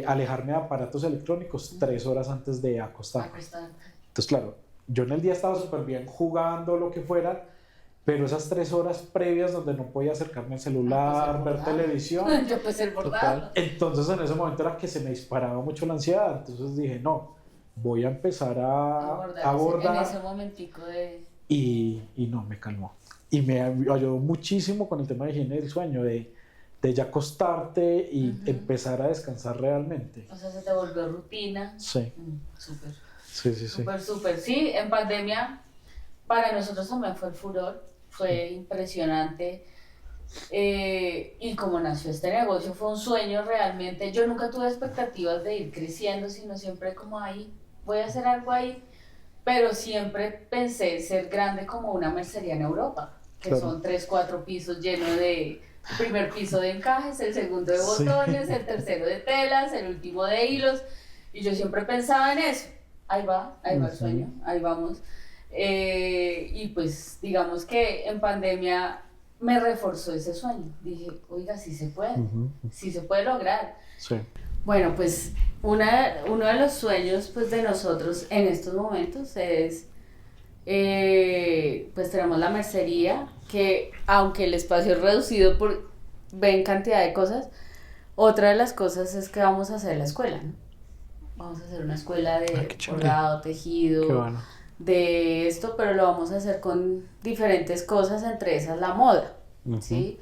alejarme de aparatos electrónicos 3 horas antes de acostarme. Entonces, claro, yo en el día estaba súper bien jugando, lo que fuera, pero esas 3 horas previas donde no podía acercarme al celular, ver televisión.
Yo pues el bordado.
Entonces, en ese momento era que se me disparaba mucho la ansiedad. Entonces dije, no, voy a empezar a bordar.
En ese momentico de...
Y no, me calmó. Y me ayudó muchísimo con el tema de higiene del sueño, de ya acostarte y empezar a descansar realmente.
O sea, se te volvió rutina.
Sí.
Súper.
Sí.
Súper. Sí, en pandemia para nosotros también fue el furor, fue impresionante. Y como nació este negocio, fue un sueño realmente. Yo nunca tuve expectativas de ir creciendo, sino siempre como ahí, voy a hacer algo ahí. Pero siempre pensé ser grande como una mercería en Europa, que son 3, 4 pisos llenos de... El primer piso de encajes, el segundo de botones, el tercero de telas, el último de hilos. Y yo siempre pensaba en eso. Ahí va el sueño, ahí vamos. Y pues digamos que en pandemia me reforzó ese sueño. Dije, oiga, sí se puede lograr.
Sí.
Bueno, pues uno de los sueños pues, de nosotros en estos momentos es... pues tenemos la mercería, que aunque el espacio es reducido ven cantidad de cosas, otra de las cosas es que vamos a hacer la escuela, ¿no? vamos a hacer una escuela de
qué chévere.
bordado, tejido,
Qué bueno.
de esto, pero lo vamos a hacer con diferentes cosas, entre esas la moda, ¿sí?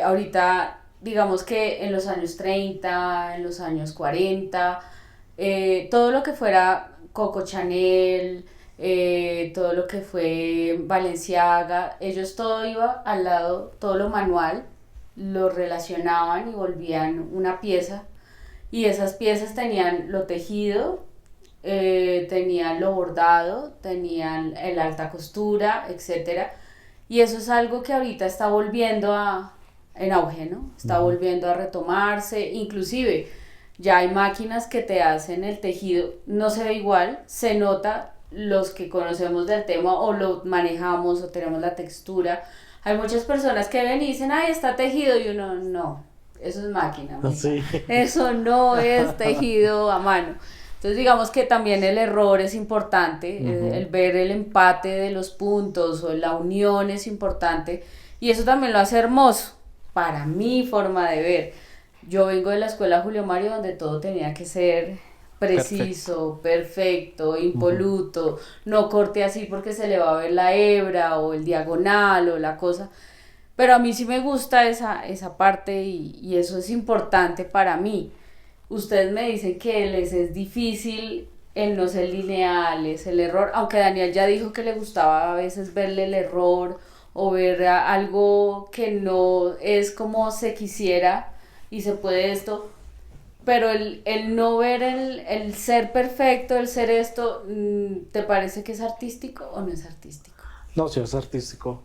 Ahorita, digamos que en los años 30, en los años 40, todo lo que fuera Coco Chanel, todo lo que fue Balenciaga, ellos todo iba al lado, todo lo manual, lo relacionaban y volvían una pieza, y esas piezas tenían lo tejido, tenían lo bordado, tenían el alta costura, etcétera. Y eso es algo que ahorita está volviendo en auge, ¿no? Está volviendo a retomarse, inclusive ya hay máquinas que te hacen el tejido, no se ve igual, se nota los que conocemos del tema o lo manejamos o tenemos la textura. Hay muchas personas que ven y dicen, ay, está tejido, y uno, no, eso es máquina.
Sí.
Eso no es tejido a mano. Entonces digamos que también el error es importante, el ver el empate de los puntos o la unión es importante, y eso también lo hace hermoso para mi forma de ver. Yo vengo de la escuela Julio Mario, donde todo tenía que ser preciso, perfecto, impoluto, no corte así porque se le va a ver la hebra o el diagonal o la cosa. Pero a mí sí me gusta esa parte y eso es importante para mí. Ustedes me dicen que les es difícil el no ser lineales, el error, aunque Daniel ya dijo que le gustaba a veces verle el error o ver algo que no es como se quisiera y se puede esto, pero el no ver el ser perfecto, el ser esto, ¿te parece que es artístico o no es artístico?
No, sí, es artístico.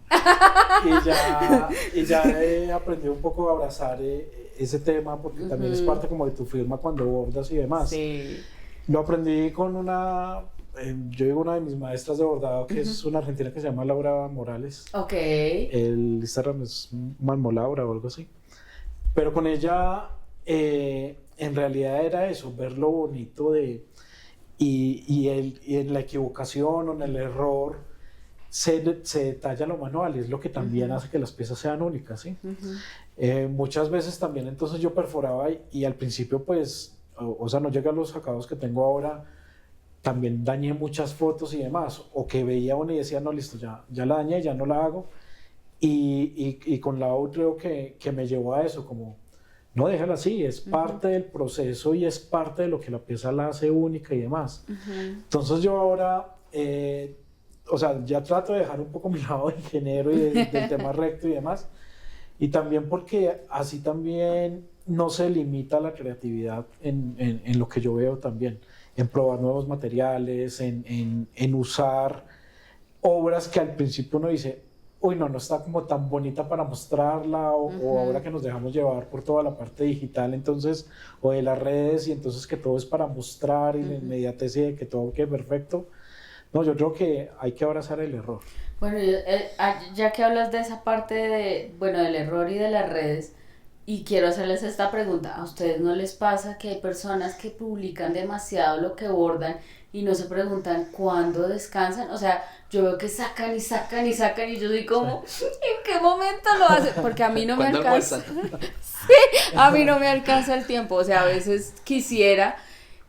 Y ya he aprendido un poco a abrazar ese tema, porque también es parte como de tu firma cuando bordas y demás.
Sí.
Lo aprendí con yo digo una de mis maestras de bordado, que es una argentina que se llama Laura Morales.
Ok.
El Instagram es Malmolaura o algo así. Pero con ella, en realidad era eso, ver lo bonito y en la equivocación o en el error se detalla lo manual, y es lo que también hace que las piezas sean únicas, ¿sí? Muchas veces también entonces yo perforaba y al principio pues, o sea, no llega a los acabados que tengo ahora, también dañé muchas fotos y demás, o que veía una y decía, no, listo, ya la dañé, ya no la hago, y con la otra creo que me llevó a eso, como, no, déjala así, es parte del proceso y es parte de lo que la pieza la hace única y demás. Entonces yo ahora... o sea, ya trato de dejar un poco mi lado de ingeniero y del tema recto y demás, y también porque así también no se limita la creatividad en lo que yo veo también, en probar nuevos materiales, en usar obras que al principio uno dice, uy, no está como tan bonita para mostrarla, o ahora que nos dejamos llevar por toda la parte digital, entonces, o de las redes, y entonces que todo es para mostrar y la inmediatez y de que todo quede perfecto. No, yo creo que hay que abrazar el error.
Bueno, ya que hablas de esa parte del error y de las redes, y quiero hacerles esta pregunta, ¿a ustedes no les pasa que hay personas que publican demasiado lo que bordan y no se preguntan cuándo descansan? O sea, yo veo que sacan y sacan y sacan y yo digo como, ¿en qué momento lo hacen? Porque a mí no me alcanza. Sí, a mí no me alcanza el tiempo, o sea, a veces quisiera...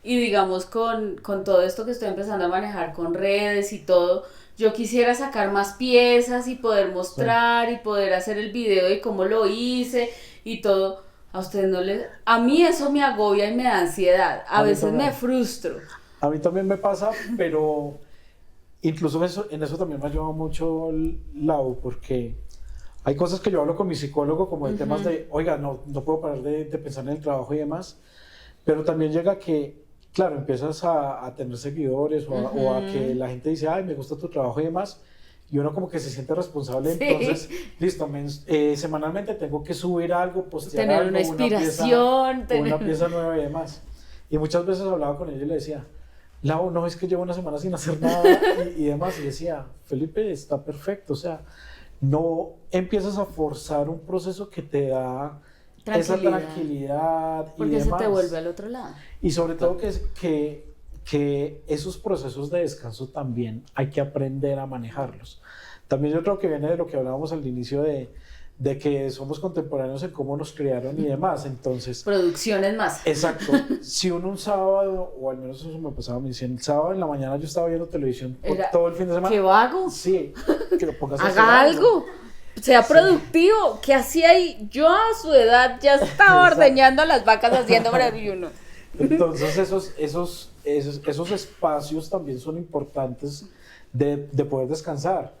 Y digamos con todo esto que estoy empezando a manejar con redes y todo, yo quisiera sacar más piezas y poder mostrar y poder hacer el video de cómo lo hice y todo. A ustedes no les... A mí eso me agobia y me da ansiedad. A veces también me frustro.
A mí también me pasa, pero incluso en eso también me ayuda mucho Lau, porque hay cosas que yo hablo con mi psicólogo como de temas de, oiga, no puedo parar de pensar en el trabajo y demás, pero también llega que claro, empiezas a tener seguidores o a que la gente dice, ay, me gusta tu trabajo y demás, y uno como que se siente responsable, entonces, listo, semanalmente tengo que subir algo, postear
tener
algo,
una inspiración,
una pieza nueva y demás. Y muchas veces hablaba con ella y le decía, Lau, no, es que llevo una semana sin hacer nada y demás, y decía, Felipe, está perfecto, o sea, no empiezas a forzar un proceso que te da esa tranquilidad
porque
y demás.
se te vuelve al otro lado.
Y sobre todo que esos procesos de descanso también hay que aprender a manejarlos. También yo creo que viene de lo que hablábamos al inicio de de que somos contemporáneos en cómo nos criaron y demás. Entonces,
producciones más.
exacto. Si uno un sábado, o al menos eso me pasaba a mí, si el sábado en la mañana yo estaba viendo televisión todo el fin de semana.
¿Qué vago?
Sí, que lo pongas a hacer
Haga algo. Sea productivo. ¿Qué hacía ahí? Yo a su edad ya estaba ordeñando a las vacas haciendo desayuno.
Entonces esos espacios también son importantes de poder descansar.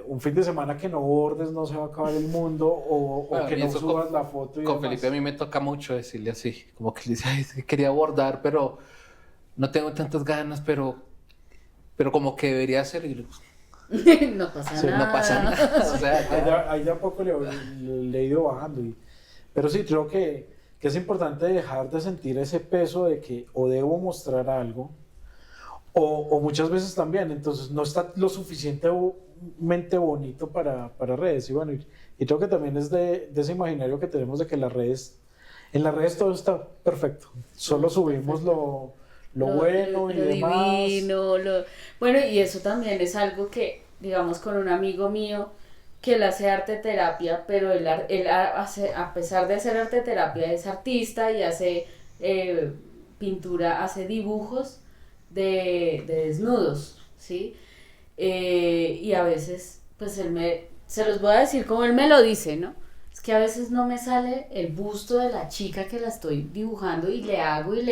Un fin de semana que no bordes, no se va a acabar el mundo, o
Bueno,
que no subas la foto.
Con Felipe a mí me toca mucho decirle así, como que le dice, "Ay, es que quería bordar, pero no tengo tantas ganas, pero como que debería hacerlo".
No pasa
Sí,
nada.
No pasa nada. O sea,
Ahí de a poco le he ido bajando. Pero sí, creo que es importante dejar de sentir ese peso de que o debo mostrar algo, o muchas veces también, entonces no está lo suficientemente bonito para redes. Y bueno, y creo que también es de ese imaginario que tenemos de que en las redes todo está perfecto. Solo subimos lo bueno y
lo
demás.
divino, bueno, y eso también es algo que, digamos, con un amigo mío que él hace arte terapia, pero él hace, a pesar de hacer arte terapia, es artista y hace pintura, hace dibujos de desnudos, ¿sí? Y a veces, pues se los voy a decir como él me lo dice, ¿no? Es que a veces no me sale el busto de la chica que la estoy dibujando y le hago y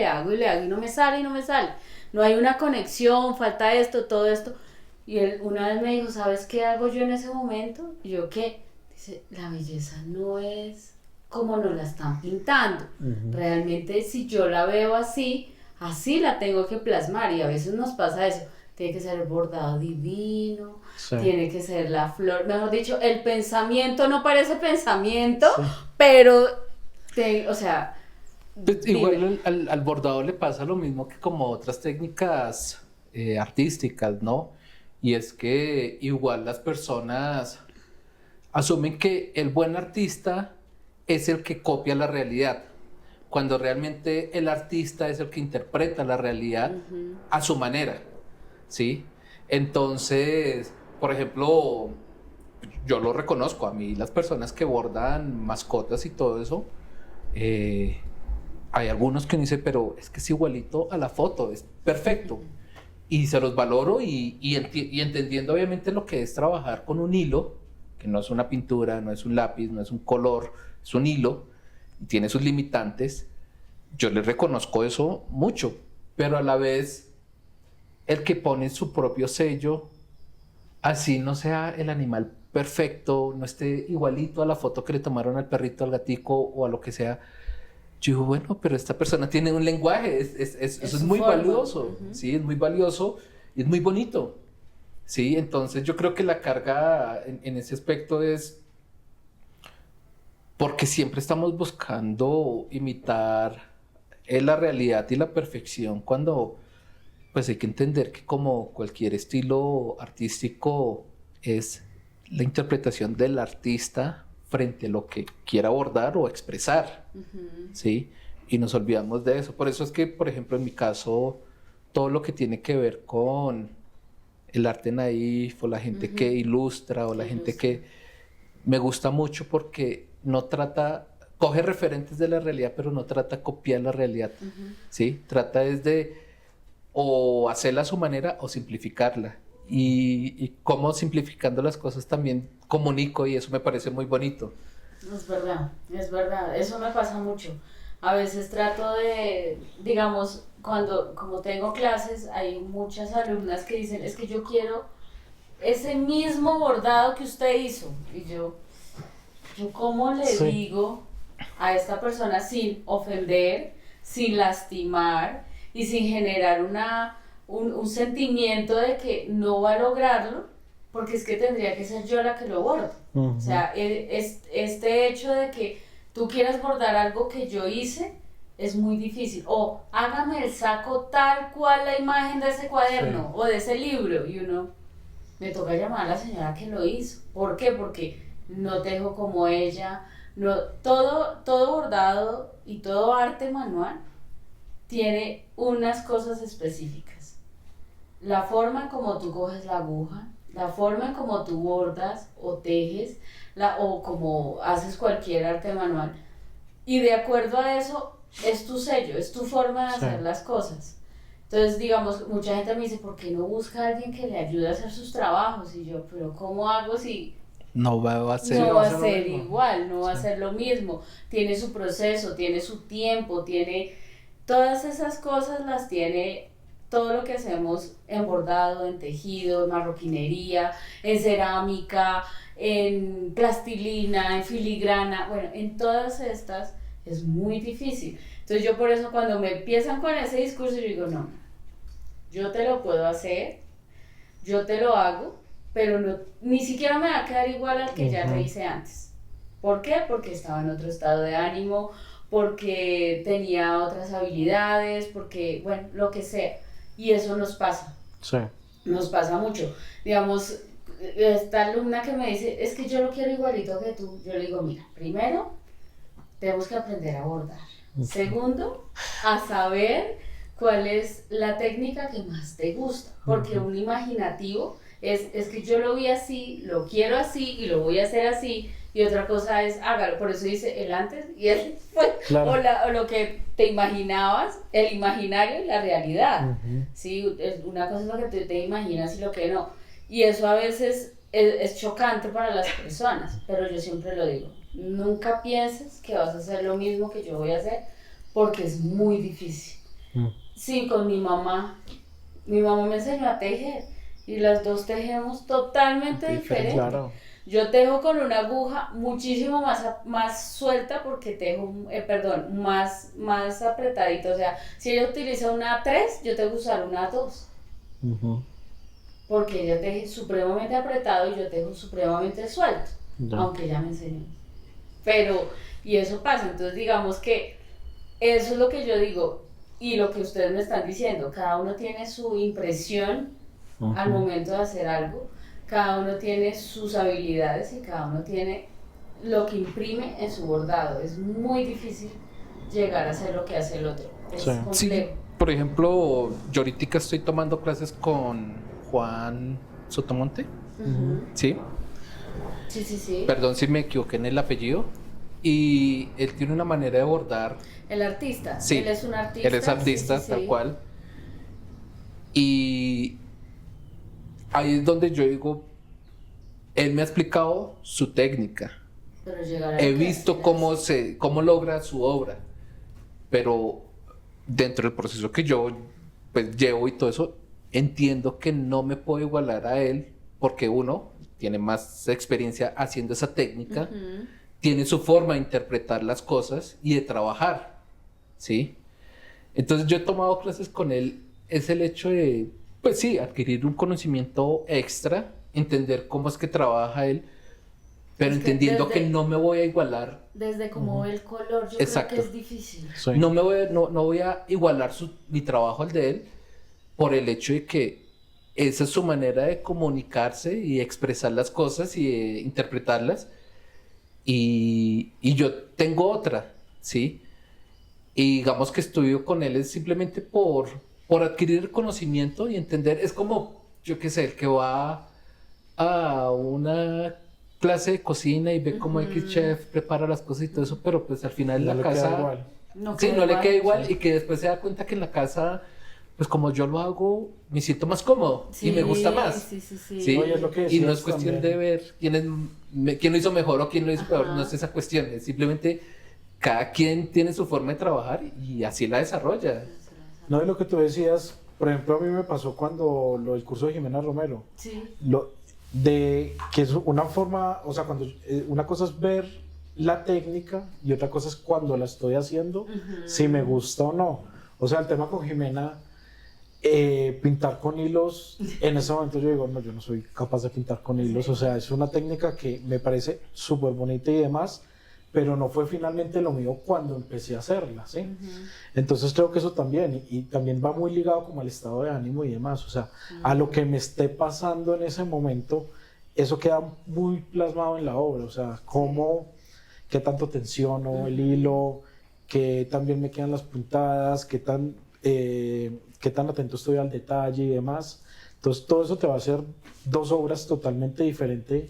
no me sale y no me sale. No hay una conexión, falta esto, todo esto. Y él una vez me dijo, ¿sabes qué hago yo en ese momento? Y yo, ¿qué? Dice, la belleza no es como nos la están pintando.
Uh-huh.
Realmente si yo la veo así la tengo que plasmar, y a veces nos pasa eso. Tiene que ser el bordado divino,
Sí.
tiene que ser la flor, mejor dicho, el pensamiento no parece pensamiento,
Sí.
pero, o sea...
pues, igual al bordado le pasa lo mismo que como otras técnicas artísticas, ¿no? Y es que igual las personas asumen que el buen artista es el que copia la realidad, cuando realmente el artista es el que interpreta la realidad a su manera, ¿sí? Entonces, por ejemplo, yo lo reconozco, a mí las personas que bordan mascotas y todo eso, hay algunos que me dicen, pero es que es igualito a la foto, es perfecto. Y se los valoro y entendiendo obviamente lo que es trabajar con un hilo, que no es una pintura, no es un lápiz, no es un color, es un hilo, y tiene sus limitantes, yo les reconozco eso mucho, pero a la vez el que pone su propio sello, así no sea el animal perfecto, no esté igualito a la foto que le tomaron al perrito, al gatico o a lo que sea, yo digo, bueno, pero esta persona tiene un lenguaje, eso es muy
forma.
valioso, ¿sí? Es muy valioso y es muy bonito, ¿sí? Entonces yo creo que la carga en ese aspecto es porque siempre estamos buscando imitar la realidad y la perfección, cuando pues hay que entender que como cualquier estilo artístico es la interpretación del artista frente a lo que quiera abordar o expresar, ¿sí? Y nos olvidamos de eso. Por eso es que, por ejemplo, en mi caso, todo lo que tiene que ver con el arte naif o la gente que ilustra o la gente que me gusta mucho, porque no trata, coge referentes de la realidad, pero no trata de copiar la realidad, ¿sí? Trata es de o hacerla a su manera o simplificarla. Y cómo simplificando las cosas también comunico, y eso me parece muy bonito.
Es verdad, eso me pasa mucho. A veces trato de, digamos, como tengo clases, hay muchas alumnas que dicen, es que yo quiero ese mismo bordado que usted hizo. Y yo ¿cómo le digo a esta persona sin ofender, sin lastimar y sin generar un sentimiento de que no va a lograrlo? Porque es que tendría que ser yo la que lo bordo. O sea, este hecho de que tú quieras bordar algo que yo hice es muy difícil. O hágame el saco tal cual la imagen de ese cuaderno o de ese libro. Y uno, me toca llamar a la señora que lo hizo. ¿Por qué? Porque no tejo como ella. No, todo bordado y todo arte manual tiene unas cosas específicas. La forma en como tú coges la aguja, la forma en como tú bordas o tejes o como haces cualquier arte manual. Y de acuerdo a eso, es tu sello, es tu forma de hacer las cosas. Entonces, digamos, mucha gente me dice, ¿por qué no busca a alguien que le ayude a hacer sus trabajos? Y yo, ¿pero cómo hago si
no va a ser,
no va a ser igual, no va a ser lo mismo? Tiene su proceso, tiene su tiempo, tiene todas esas cosas, las tiene todo lo que hacemos en bordado, en tejido, en marroquinería, en cerámica, en plastilina, en filigrana, bueno, en todas estas es muy difícil. Entonces yo por eso cuando me empiezan con ese discurso, yo digo, no, yo te lo puedo hacer, yo te lo hago, pero no, ni siquiera me va a quedar igual al que ya te hice antes. ¿Por qué? Porque estaba en otro estado de ánimo, porque tenía otras habilidades, porque, bueno, lo que sea. Y eso nos pasa.
Sí.
Nos pasa mucho. Digamos, esta alumna que me dice, es que yo lo quiero igualito que tú. Yo le digo, mira, primero, tenemos que aprender a bordar. Segundo, a saber cuál es la técnica que más te gusta. Porque un imaginativo es que yo lo vi así, lo quiero así y lo voy a hacer así. Y otra cosa es hágalo, por eso dice el antes y el después, claro. o lo que te imaginabas, el imaginario y la realidad. ¿Sí? Una cosa es lo que te imaginas y lo que no. Y eso a veces es chocante para las personas, pero yo siempre lo digo, nunca pienses que vas a hacer lo mismo que yo voy a hacer, porque es muy difícil. Sí, con mi mamá me enseñó a tejer y las dos tejemos totalmente diferente. Claro. Yo tejo con una aguja muchísimo más suelta porque tejo, más apretadito. O sea, si ella utiliza una A3, yo tengo que usar una A2. Porque ella teje supremamente apretado y yo tejo supremamente suelto. Aunque ella me enseñó. Pero, y eso pasa. Entonces, digamos que eso es lo que yo digo y lo que ustedes me están diciendo. Cada uno tiene su impresión al momento de hacer algo. Cada uno tiene sus habilidades y cada uno tiene lo que imprime en su bordado. Es muy difícil llegar a hacer lo que hace el otro. Es complejo.
Sí, por ejemplo, yo ahorita estoy tomando clases con Juan Sotomonte. ¿Sí?
Sí.
Perdón si me equivoqué en el apellido. Y él tiene una manera de bordar.
¿El artista?
Sí.
Él es un artista.
Él es artista, tal cual. Y ahí es donde yo digo, él me ha explicado su técnica.
Pero
he visto cómo logra su obra. Pero dentro del proceso que yo pues llevo y todo eso, entiendo que no me puedo igualar a él porque uno tiene más experiencia haciendo esa técnica, tiene su forma de interpretar las cosas y de trabajar, ¿sí? Entonces yo he tomado clases con él, es el hecho de, pues sí, adquirir un conocimiento extra, entender cómo es que trabaja él, pero es entendiendo que no me voy a igualar.
Desde como el color, yo creo que es difícil.
Sí. No voy a igualar mi trabajo al de él por el hecho de que esa es su manera de comunicarse y expresar las cosas y de interpretarlas. Y yo tengo otra, ¿sí? Y digamos que estudio con él es simplemente por adquirir el conocimiento y entender. Es como, yo qué sé, el que va a una clase de cocina y ve cómo X chef prepara las cosas y todo eso, pero pues al final en la casa no le queda igual, y que después se da cuenta que en la casa, pues como yo lo hago, me siento más cómodo y me gusta más. Sí.
Oye, es lo que
y no es cuestión de ver quién lo hizo mejor o quién lo hizo peor, no es esa cuestión, es simplemente cada quien tiene su forma de trabajar y así la desarrolla.
No, es lo que tú decías, por ejemplo, a mí me pasó cuando el curso de Jimena Romero.
Sí.
De que es una forma, o sea, cuando una cosa es ver la técnica y otra cosa es cuando la estoy haciendo, si me gusta o no. O sea, el tema con Jimena, pintar con hilos, en ese momento yo digo, no, yo no soy capaz de pintar con hilos. O sea, es una técnica que me parece súper bonita y demás, pero no fue finalmente lo mío cuando empecé a hacerla, ¿sí? Entonces creo que eso también, y también va muy ligado como al estado de ánimo y demás, o sea, a lo que me esté pasando en ese momento, eso queda muy plasmado en la obra, o sea, qué tanto tensiono el hilo, qué tan bien me quedan las puntadas, qué tan atento estoy al detalle y demás. Entonces todo eso te va a hacer dos obras totalmente diferentes,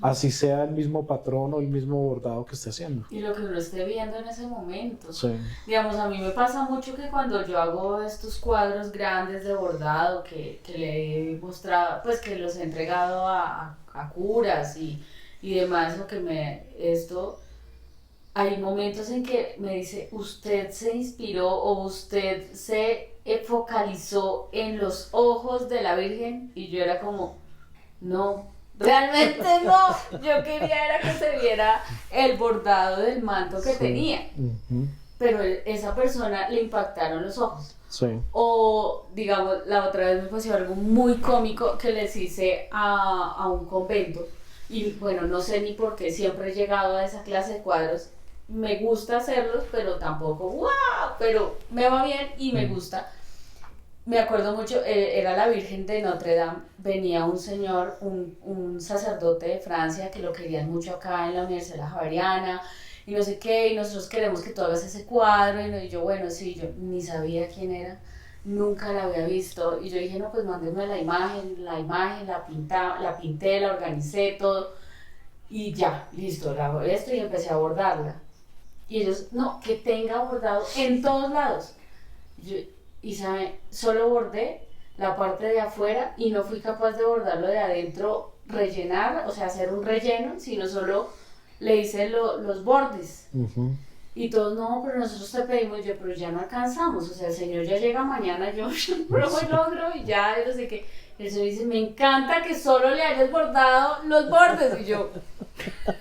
así sea el mismo patrón o el mismo bordado que esté haciendo.
Y lo que uno esté viendo en ese momento.
Sí.
Digamos, a mí me pasa mucho que cuando yo hago estos cuadros grandes de bordado que le he mostrado, pues que los he entregado a curas y demás, o que hay momentos en que me dice, usted se inspiró o usted se focalizó en los ojos de la Virgen, y yo era como, no, realmente no, yo quería era que se viera el bordado del manto que tenía, pero esa persona le impactaron los ojos.
Sí.
O digamos, la otra vez me pasó algo muy cómico que les hice a un convento, y bueno, no sé ni por qué siempre he llegado a esa clase de cuadros. Me gusta hacerlos, pero tampoco wow, pero me va bien y me gusta. Me acuerdo mucho, era la Virgen de Notre Dame. Venía un señor, un sacerdote de Francia que lo querían mucho acá en la Universidad Javeriana y no sé qué, y nosotros queremos que tú hagas ese cuadro, y yo, bueno, sí, yo ni sabía quién era, nunca la había visto, y yo dije, no, pues mándenme la imagen, la pinté, la organicé, todo, y ya, listo, la hago esto, y empecé a bordarla. Y ellos, no, que tenga bordado en todos lados. Y saben, solo bordé la parte de afuera y no fui capaz de bordarlo de adentro, rellenar, o sea, hacer un relleno, sino solo le hice los bordes. Y todos, no, pero nosotros te pedimos, yo, pero ya no alcanzamos, o sea, el Señor ya llega mañana, yo no logro y ya, yo no sé qué. El Señor dice, me encanta que solo le hayas bordado los bordes, y yo,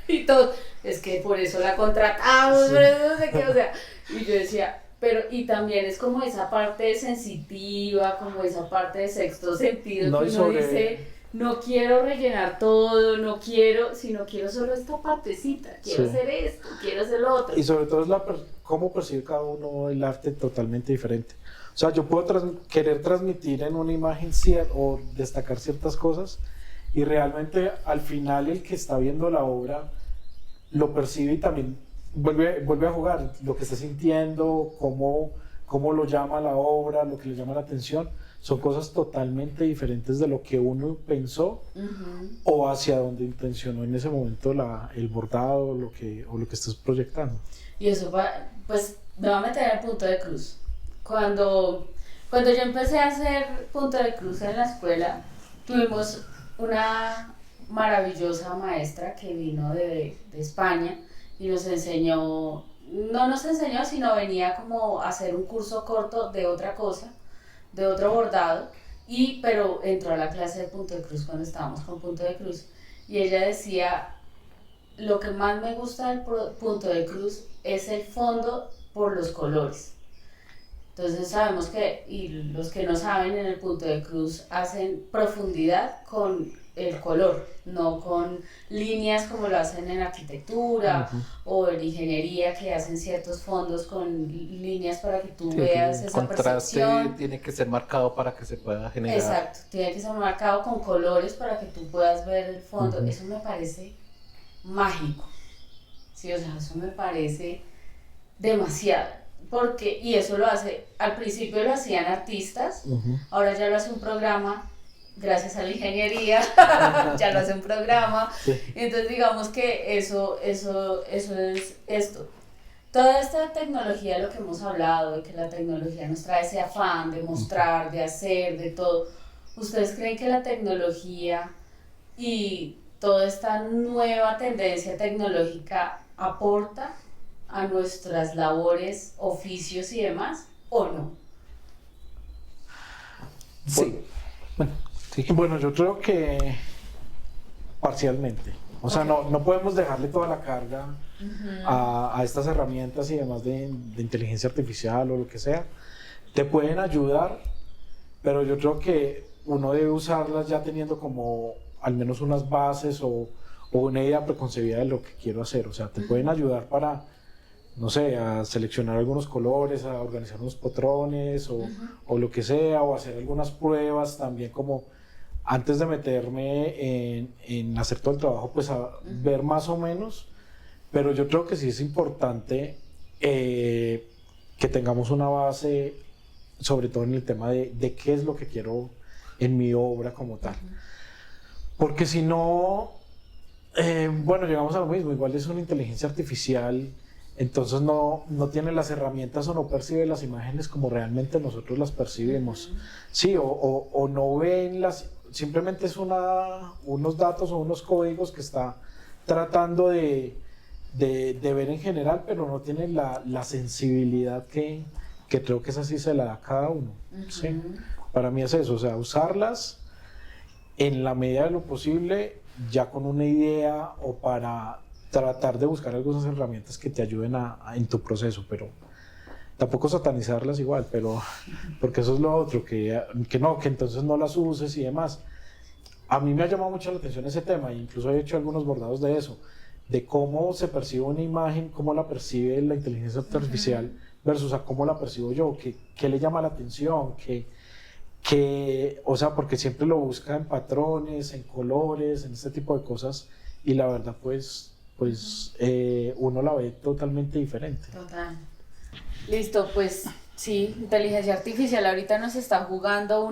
y todos, es que por eso la contratamos, por eso no sé qué, o sea, y yo decía, pero, y también es como esa parte sensitiva, como esa parte de sexto sentido, no, que uno dice, no quiero rellenar todo, no quiero, sino quiero solo esta partecita, quiero hacer esto, quiero hacer lo otro.
Y sobre todo es cómo percibe cada uno el arte totalmente diferente. O sea, yo puedo querer transmitir en una imagen o destacar ciertas cosas, y realmente al final el que está viendo la obra lo percibe y también vuelve a jugar lo que está sintiendo, cómo lo llama la obra, lo que le llama la atención. Son cosas totalmente diferentes de lo que uno pensó o hacia donde intencionó en ese momento el bordado o lo que estás proyectando.
Y eso, pues, me va a meter en el punto de cruz. Cuando yo empecé a hacer punto de cruz en la escuela, tuvimos una maravillosa maestra que vino de España y nos enseñó, no nos enseñó, sino venía como a hacer un curso corto de otra cosa, de otro bordado, pero entró a la clase de punto de cruz cuando estábamos con punto de cruz, y ella decía, lo que más me gusta del punto de cruz es el fondo por los colores. Entonces sabemos que, y los que no saben, en el punto de cruz hacen profundidad con el color, no con líneas como lo hacen en arquitectura o en ingeniería, que hacen ciertos fondos con líneas para que tú veas esa percepción.
El contraste tiene que ser marcado para que se pueda generar.
Exacto, tiene que ser marcado con colores para que tú puedas ver el fondo. Eso me parece mágico, sí, o sea, eso me parece demasiado. Y eso lo hace, al principio lo hacían artistas, ahora ya lo hace un programa, gracias a la ingeniería, ya lo hace un programa, entonces digamos que eso es esto. Toda esta tecnología, lo que hemos hablado, de que la tecnología nos trae ese afán de mostrar, de hacer, de todo, ¿ustedes creen que la tecnología y toda esta nueva tendencia tecnológica aporta a nuestras labores, oficios y demás, o no?
Sí.
Bueno, yo creo que parcialmente. O sea, no podemos dejarle toda la carga a estas herramientas y demás de inteligencia artificial o lo que sea. Te pueden ayudar, pero yo creo que uno debe usarlas ya teniendo como al menos unas bases o una idea preconcebida de lo que quiero hacer. O sea, te pueden ayudar para, no sé, a seleccionar algunos colores, a organizar unos patrones o lo que sea, o hacer algunas pruebas también, como antes de meterme en hacer todo el trabajo, pues a ver más o menos. Pero yo creo que sí es importante que tengamos una base, sobre todo en el tema de qué es lo que quiero en mi obra como tal. Porque si no, bueno, llegamos a lo mismo, igual es una inteligencia artificial, entonces no tiene las herramientas o no percibe las imágenes como realmente nosotros las percibimos. Sí, o no ven simplemente es unos datos o unos códigos que está tratando de ver en general, pero no tiene la sensibilidad que creo que esa sí se la da a cada uno. ¿Sí? Para mí es eso, o sea, usarlas en la medida de lo posible, ya con una idea o para tratar de buscar algunas herramientas que te ayuden en tu proceso, pero tampoco satanizarlas igual, pero porque eso es lo otro, que entonces no las uses y demás. A mí me ha llamado mucho la atención ese tema, e incluso he hecho algunos bordados de eso, de cómo se percibe una imagen, cómo la percibe la inteligencia artificial versus a cómo la percibo yo, qué le llama la atención, o sea, porque siempre lo busca en patrones, en colores, en este tipo de cosas, y la verdad pues uno la ve totalmente diferente.
Total. Listo, pues sí, inteligencia artificial ahorita nos está jugando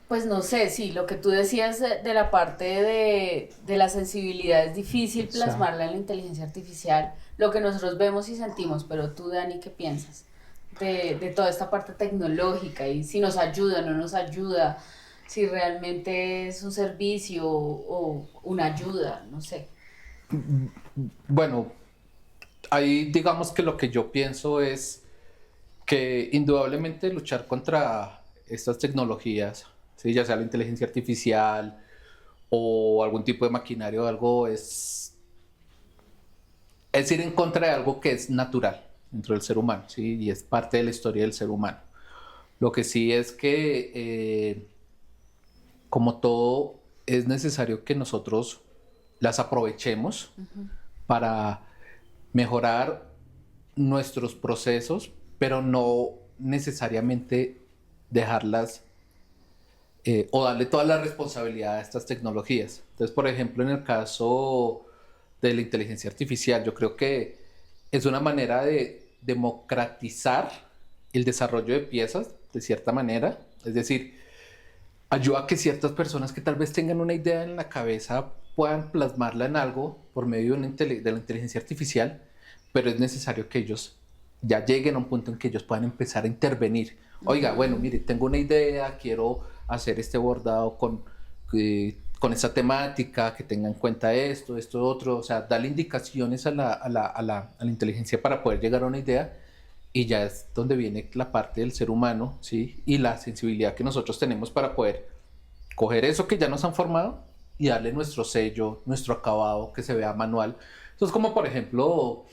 pues no sé, sí, lo que tú decías de la parte de la sensibilidad es difícil plasmarla en la inteligencia artificial, lo que nosotros vemos y sentimos, pero tú, Dani, ¿qué piensas de toda esta parte tecnológica y si nos ayuda o no nos ayuda, si realmente es un servicio o una ayuda, no sé?
Bueno, ahí digamos que lo que yo pienso es que indudablemente luchar contra estas tecnologías, ¿sí? Ya sea la inteligencia artificial o algún tipo de maquinaria o algo, es ir en contra de algo que es natural dentro del ser humano, ¿sí? Y es parte de la historia del ser humano. Lo que sí es que, como todo, es necesario que nosotros las aprovechemos para mejorar nuestros procesos, pero no necesariamente dejarlas o darle toda la responsabilidad a estas tecnologías. Entonces, por ejemplo, en el caso de la inteligencia artificial, yo creo que es una manera de democratizar el desarrollo de piezas, de cierta manera. Es decir, ayuda a que ciertas personas que tal vez tengan una idea en la cabeza puedan plasmarla en algo por medio de la inteligencia artificial, pero es necesario que ellos ya lleguen a un punto en que ellos puedan empezar a intervenir. Oiga, bueno, mire, tengo una idea, quiero hacer este bordado con esta temática, que tenga en cuenta esto, otro, o sea, darle indicaciones a la inteligencia para poder llegar a una idea, y ya es donde viene la parte del ser humano, ¿sí? Y la sensibilidad que nosotros tenemos para poder coger eso que ya nos han formado y darle nuestro sello, nuestro acabado, que se vea manual. Entonces, como por ejemplo,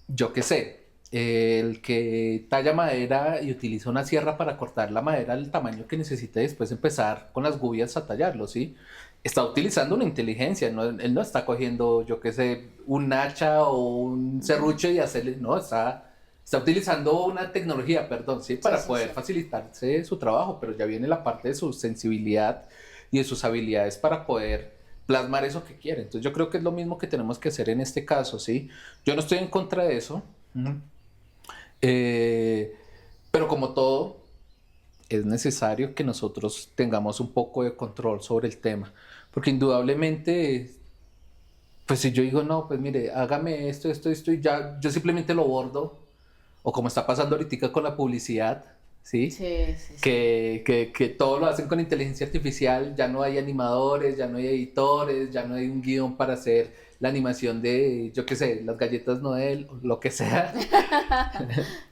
yo qué sé, el que talla madera y utiliza una sierra para cortar la madera al tamaño que necesita y después empezar con las gubias a tallarlo, ¿sí? Está utilizando una inteligencia, ¿no? Él no está cogiendo, yo qué sé, un hacha o un serrucho y hacerle, no, está utilizando una tecnología, perdón, ¿sí? Para poder facilitarse su trabajo, pero ya viene la parte de su sensibilidad y de sus habilidades para poder plasmar eso que quiere. Entonces yo creo que es lo mismo que tenemos que hacer en este caso, ¿sí? Yo no estoy en contra de eso, pero como todo, es necesario que nosotros tengamos un poco de control sobre el tema, porque indudablemente, pues si yo digo, no, pues mire, hágame esto, y ya, yo simplemente lo bordo, o como está pasando ahorita con la publicidad, ¿sí?
Sí.
Que todo lo hacen con inteligencia artificial, ya no hay animadores, ya no hay editores, ya no hay un guión para hacer la animación de, yo qué sé, las galletas Noel, lo que sea.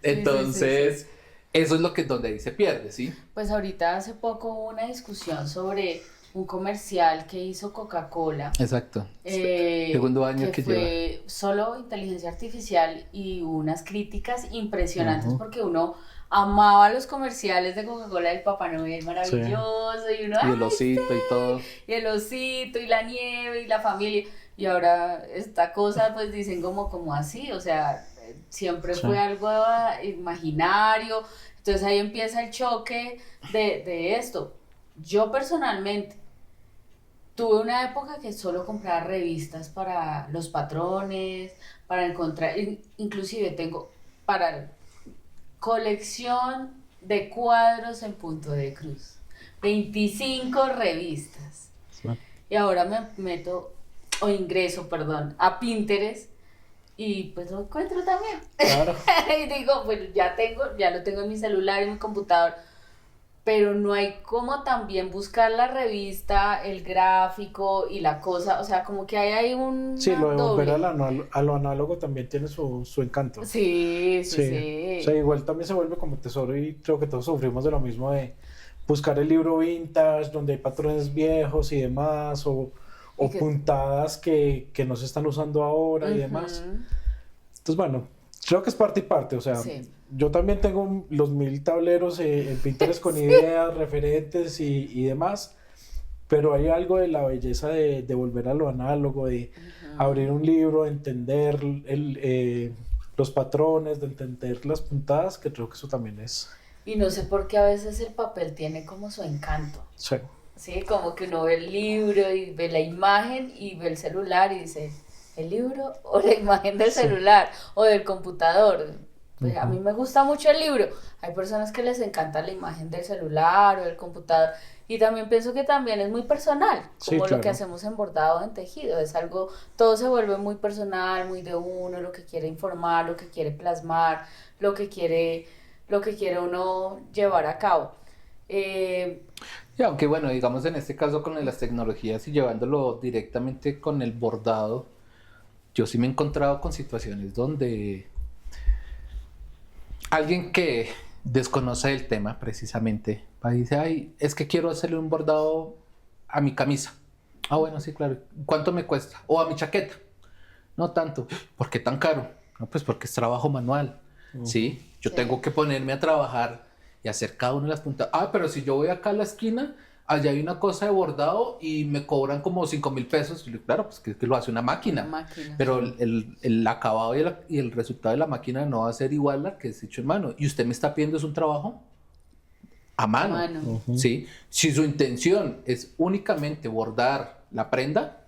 Entonces, eso es donde ahí se pierde, ¿sí?
Pues ahorita hace poco hubo una discusión sobre un comercial que hizo Coca-Cola.
Exacto. Segundo año que
fue
lleva.
solo inteligencia artificial y unas críticas impresionantes porque uno amaba los comerciales de Coca-Cola del Papá Noel maravilloso y uno...
Y el osito y todo.
Y el osito y la nieve y la familia. Y ahora esta cosa pues dicen como así, o sea, siempre fue algo imaginario. Entonces ahí empieza el choque de esto. Yo personalmente tuve una época que solo compraba revistas para los patrones, para encontrar, inclusive tengo para colección de cuadros en punto de cruz, 25 revistas.
Sí.
Y ahora ingreso, a Pinterest y pues lo encuentro también.
Claro.
Y digo, bueno, ya lo tengo en mi celular y en mi computador, pero no hay como también buscar la revista, el gráfico y la cosa, o sea, como que hay un
Sí, lo de volver
doble.
a lo análogo también tiene su encanto.
Sí.
O sea, igual también se vuelve como tesoro y creo que todos sufrimos de lo mismo de buscar el libro vintage donde hay patrones viejos y demás o puntadas que no se están usando ahora y demás. Entonces, bueno, creo que es parte y parte, o sea,
Sí.
yo también tengo los 1000 tableros en Pinterest con ideas, referentes y demás, pero hay algo de la belleza de volver a lo análogo, de abrir un libro, entender los patrones, de entender las puntadas, que creo que eso también es...
Y no sé por qué a veces el papel tiene como su encanto.
Sí.
Sí, como que uno ve el libro y ve la imagen y ve el celular y dice, ¿el libro o la imagen del celular o del computador? Pues a mí me gusta mucho el libro. Hay personas que les encanta la imagen del celular o del computador. Y también pienso que también es muy personal,
Sí,
como lo que
claro.
hacemos en bordado, en tejido. Es algo, todo se vuelve muy personal, muy de uno, lo que quiere informar, lo que quiere plasmar, lo que quiere uno llevar a cabo.
Y aunque bueno, digamos en este caso con las tecnologías y llevándolo directamente con el bordado, yo sí me he encontrado con situaciones donde alguien que desconoce el tema precisamente va y dice, ay, es que quiero hacerle un bordado a mi camisa. Ah, bueno, sí, claro. ¿Cuánto me cuesta? O a mi chaqueta. No tanto. ¿Por qué tan caro? No, pues porque es trabajo manual. ¿Sí? Yo
Sí.
tengo que ponerme a trabajar y hacer cada una de las puntas. Ah, pero si yo voy acá a la esquina, allá hay una cosa de bordado y me cobran como 5,000 pesos. Y le digo, claro, pues que lo hace una máquina.
Una máquina.
Pero el acabado y el resultado de la máquina no va a ser igual al que es hecho en mano. Y usted me está pidiendo es un trabajo a mano. ¿Sí? Si su intención es únicamente bordar la prenda,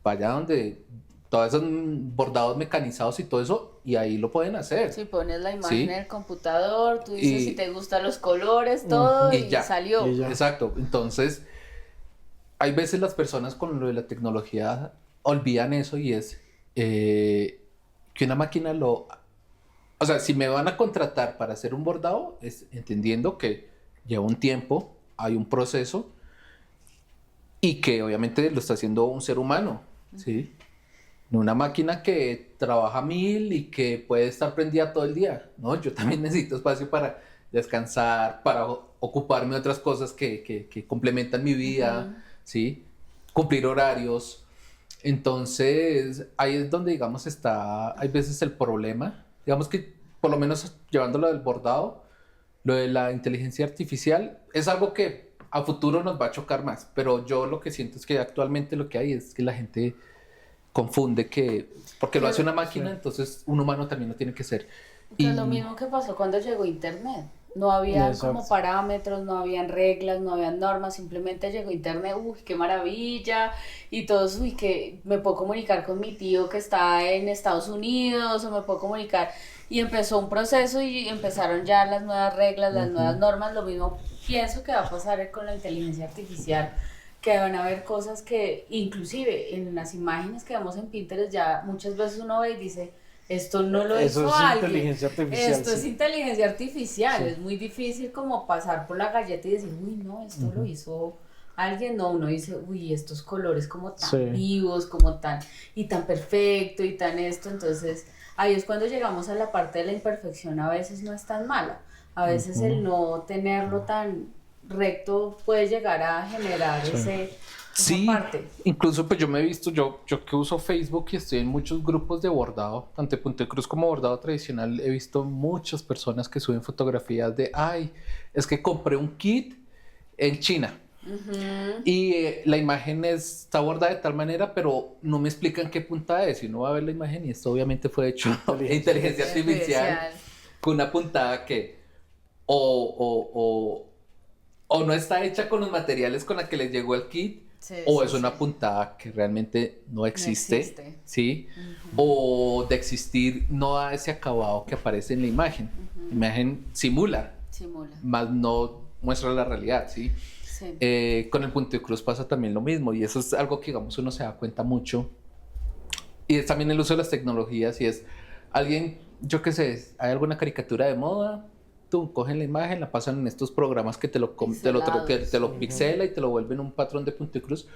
vaya donde todos esos bordados mecanizados y todo eso, y ahí lo pueden hacer.
Si pones la imagen
Sí.
en el computador, tú dices
Y-
si te gustan los colores, todo, y
ya.
salió.
Y ya.
Exacto. Entonces, hay veces las personas con lo de la tecnología olvidan eso y es que una máquina lo... O sea, si me van a contratar para hacer un bordado, es entendiendo que lleva un tiempo, hay un proceso y que obviamente lo está haciendo un ser humano, ¿sí? No una máquina que trabaja 1000 y que puede estar prendida todo el día, ¿no? Yo también necesito espacio para descansar, para ocuparme de otras cosas que complementan mi vida, ¿sí? Cumplir horarios. Entonces, ahí es donde, digamos, hay veces el problema. Digamos que, por lo menos llevándolo del bordado, lo de la inteligencia artificial es algo que a futuro nos va a chocar más, pero yo lo que siento es que actualmente lo que hay es que la gente confunde porque lo hace una máquina, entonces un humano también lo tiene que ser.
Que es lo mismo que pasó cuando llegó Internet. No había
Exacto.
como parámetros, no habían reglas, no habían normas, simplemente llegó Internet, uy, qué maravilla, y todos, uy, que me puedo comunicar con mi tío que está en Estados Unidos, o me puedo comunicar, y empezó un proceso y empezaron ya las nuevas reglas, las nuevas normas. Lo mismo pienso que va a pasar con la inteligencia artificial, que van a haber cosas que, inclusive en las imágenes que vemos en Pinterest, ya muchas veces uno ve y dice, esto no lo
Eso
hizo
es
alguien.
inteligencia artificial,
Esto es
sí.
inteligencia artificial.
Sí.
Es muy difícil como pasar por la galleta y decir, uy, no, esto lo hizo alguien. No, uno dice, uy, estos colores como tan
Sí.
vivos, como tan, y tan perfecto, y tan esto. Entonces, ahí es cuando llegamos a la parte de la imperfección. A veces no es tan mala. A veces el no tenerlo tan recto puede llegar a generar esa
Sí,
parte.
incluso pues yo me he visto, yo que uso Facebook y estoy en muchos grupos de bordado, tanto de punto de cruz como bordado tradicional, he visto muchas personas que suben fotografías de, ay, es que compré un kit en China y la imagen está bordada de tal manera, pero no me explican qué puntada es, y uno va a ver la imagen y esto obviamente fue hecho de inteligencia artificial con una puntada que o no está hecha con los materiales con la que les llegó el kit,
Sí,
o
sí,
es una
sí.
puntada que realmente no existe,
existe.
¿sí? O de existir no da ese acabado que aparece en la imagen. La imagen simula,
Simula.
más no muestra la realidad, ¿sí?
Sí.
Con el punto de cruz pasa también lo mismo y eso es algo que, digamos, uno se da cuenta mucho. Y es también el uso de las tecnologías y es alguien, yo qué sé, hay alguna caricatura de moda, tú cogen la imagen, la pasan en estos programas que te lo pixela y te lo vuelven un patrón de punto de cruz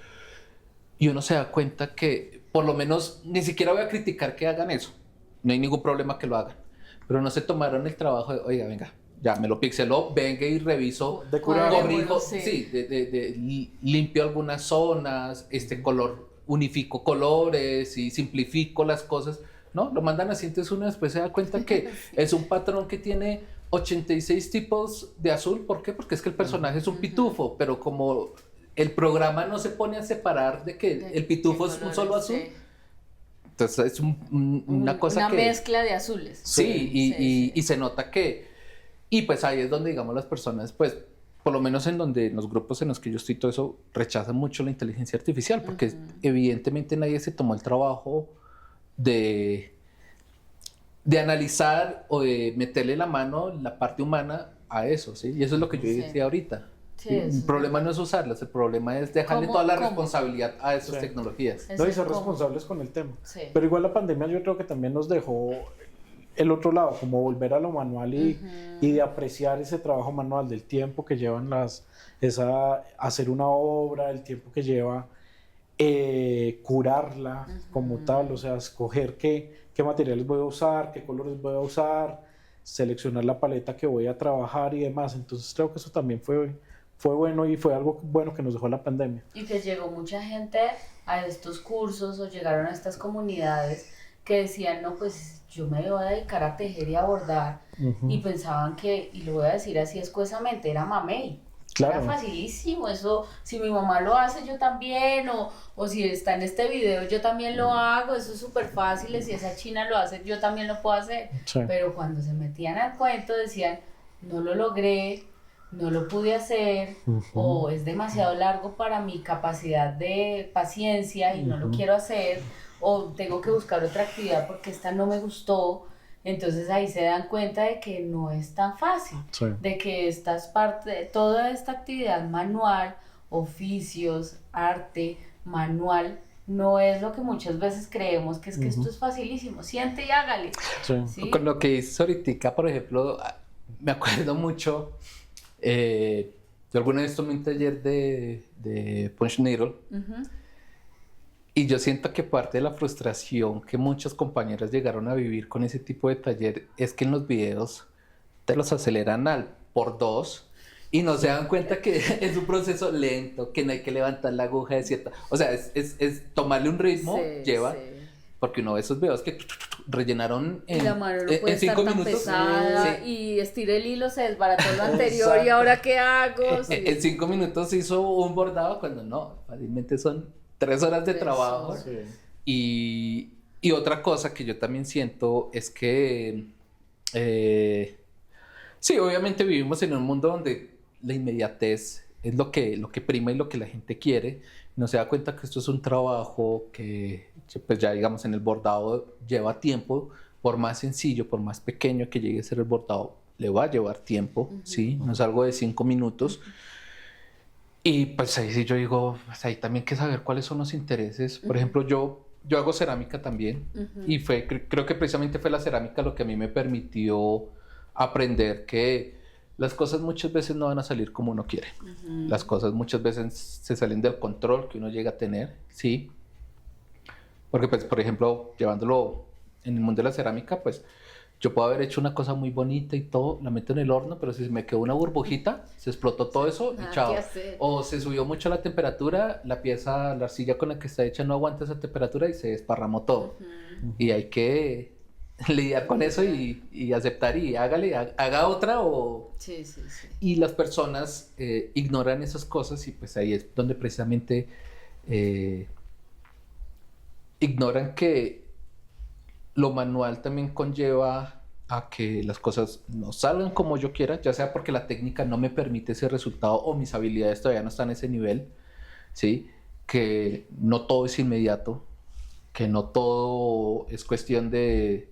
y uno se da cuenta que por lo menos ni siquiera voy a criticar que hagan eso, no hay ningún problema que lo hagan, pero no se tomaron el trabajo de, oiga, venga, ya me lo pixeló, venga y reviso,
De curar,
corrijo,
sí.
sí, limpio algunas zonas, color, unifico colores y simplifico las cosas. No, lo mandan así, entonces uno después se da cuenta que es un patrón que tiene 86 tipos de azul. ¿Por qué? Porque es que el personaje es un pitufo, pero como el programa no se pone a separar de que el pitufo es un solo azul,
sí.
entonces es una cosa
una
que...
mezcla de azules.
Sí, y se nota que... Y pues ahí es donde, digamos, las personas, pues, por lo menos en donde en los grupos en los que yo estoy, todo eso, rechazan mucho la inteligencia artificial, porque evidentemente nadie se tomó el trabajo de analizar o de meterle la mano, la parte humana a eso, ¿sí? Y eso es lo que yo decía ahorita.
Sí,
el problema no es usarlas, el problema es dejarle toda la responsabilidad a esas
Sí.
tecnologías.
No, y ser responsables con el tema.
Sí.
Pero igual la pandemia yo creo que también nos dejó el otro lado, como volver a lo manual y de apreciar ese trabajo manual, del tiempo que llevan hacer una obra, el tiempo que lleva curarla como tal, o sea, escoger qué materiales voy a usar, qué colores voy a usar, seleccionar la paleta que voy a trabajar y demás. Entonces creo que eso también fue bueno y fue algo bueno que nos dejó la pandemia.
Y que llegó mucha gente a estos cursos o llegaron a estas comunidades que decían, no, pues yo me voy a dedicar a tejer y a bordar, y pensaban que, y lo voy a decir así escuesamente, era mamey.
Claro.
Era facilísimo, eso, si mi mamá lo hace yo también, o si está en este video yo también lo hago, eso es súper fácil, si esa china lo hace yo también lo puedo hacer.
Sí.
Pero cuando se metían al cuento decían, no lo logré, no lo pude hacer, o es demasiado largo para mi capacidad de paciencia y no lo quiero hacer, o tengo que buscar otra actividad porque esta no me gustó. Entonces ahí se dan cuenta de que no es tan fácil,
Sí.
de que toda esta actividad manual, oficios, arte, manual, no es lo que muchas veces creemos, que es que esto es facilísimo, siente y hágale.
Sí.
¿Sí?
Con lo que dices ahorita, por ejemplo, me acuerdo mucho, yo alguna vez tomé un taller de Punch Needle, y yo siento que parte de la frustración que muchas compañeras llegaron a vivir con ese tipo de taller es que en los videos te los aceleran por 2 y no se dan cuenta que es un proceso lento, que no hay que levantar la aguja de cierta... O sea, es tomarle un ritmo, lleva...
Sí.
Porque uno ve esos videos que rellenaron
Y la mano no puede
en 5
estar tan
minutos.
pesada,
Sí.
y estiré el hilo, se desbarató lo anterior y ahora qué hago. Sí.
En 5 minutos hizo un bordado cuando no, fácilmente son 3 horas de
3
trabajo.
horas.
Sí.
Y otra cosa que yo también siento es que sí, obviamente vivimos en un mundo donde la inmediatez es lo que prima y lo que la gente quiere. No se da cuenta que esto es un trabajo que pues ya digamos en el bordado lleva tiempo, por más sencillo, por más pequeño que llegue a ser el bordado, le va a llevar tiempo, ¿sí? No es algo de 5 minutos. Y pues ahí sí yo digo, pues ahí también hay que saber cuáles son los intereses. Por ejemplo, yo hago cerámica también, y creo que precisamente fue la cerámica lo que a mí me permitió aprender que las cosas muchas veces no van a salir como uno quiere. Las cosas muchas veces se salen del control que uno llega a tener, ¿sí? Porque pues, por ejemplo, llevándolo en el mundo de la cerámica, pues yo puedo haber hecho una cosa muy bonita y todo, la meto en el horno, pero si se me quedó una burbujita, se explotó todo eso y chao. O se subió mucho la temperatura, la arcilla con la que está hecha no aguanta esa temperatura y se desparramó todo. Y hay que lidiar con eso y aceptar y haga otra o...
Sí.
Y las personas ignoran esas cosas y pues ahí es donde precisamente ignoran que lo manual también conlleva a que las cosas no salgan como yo quiera, ya sea porque la técnica no me permite ese resultado o mis habilidades todavía no están a ese nivel, ¿sí? Que no todo es inmediato, que no todo es cuestión de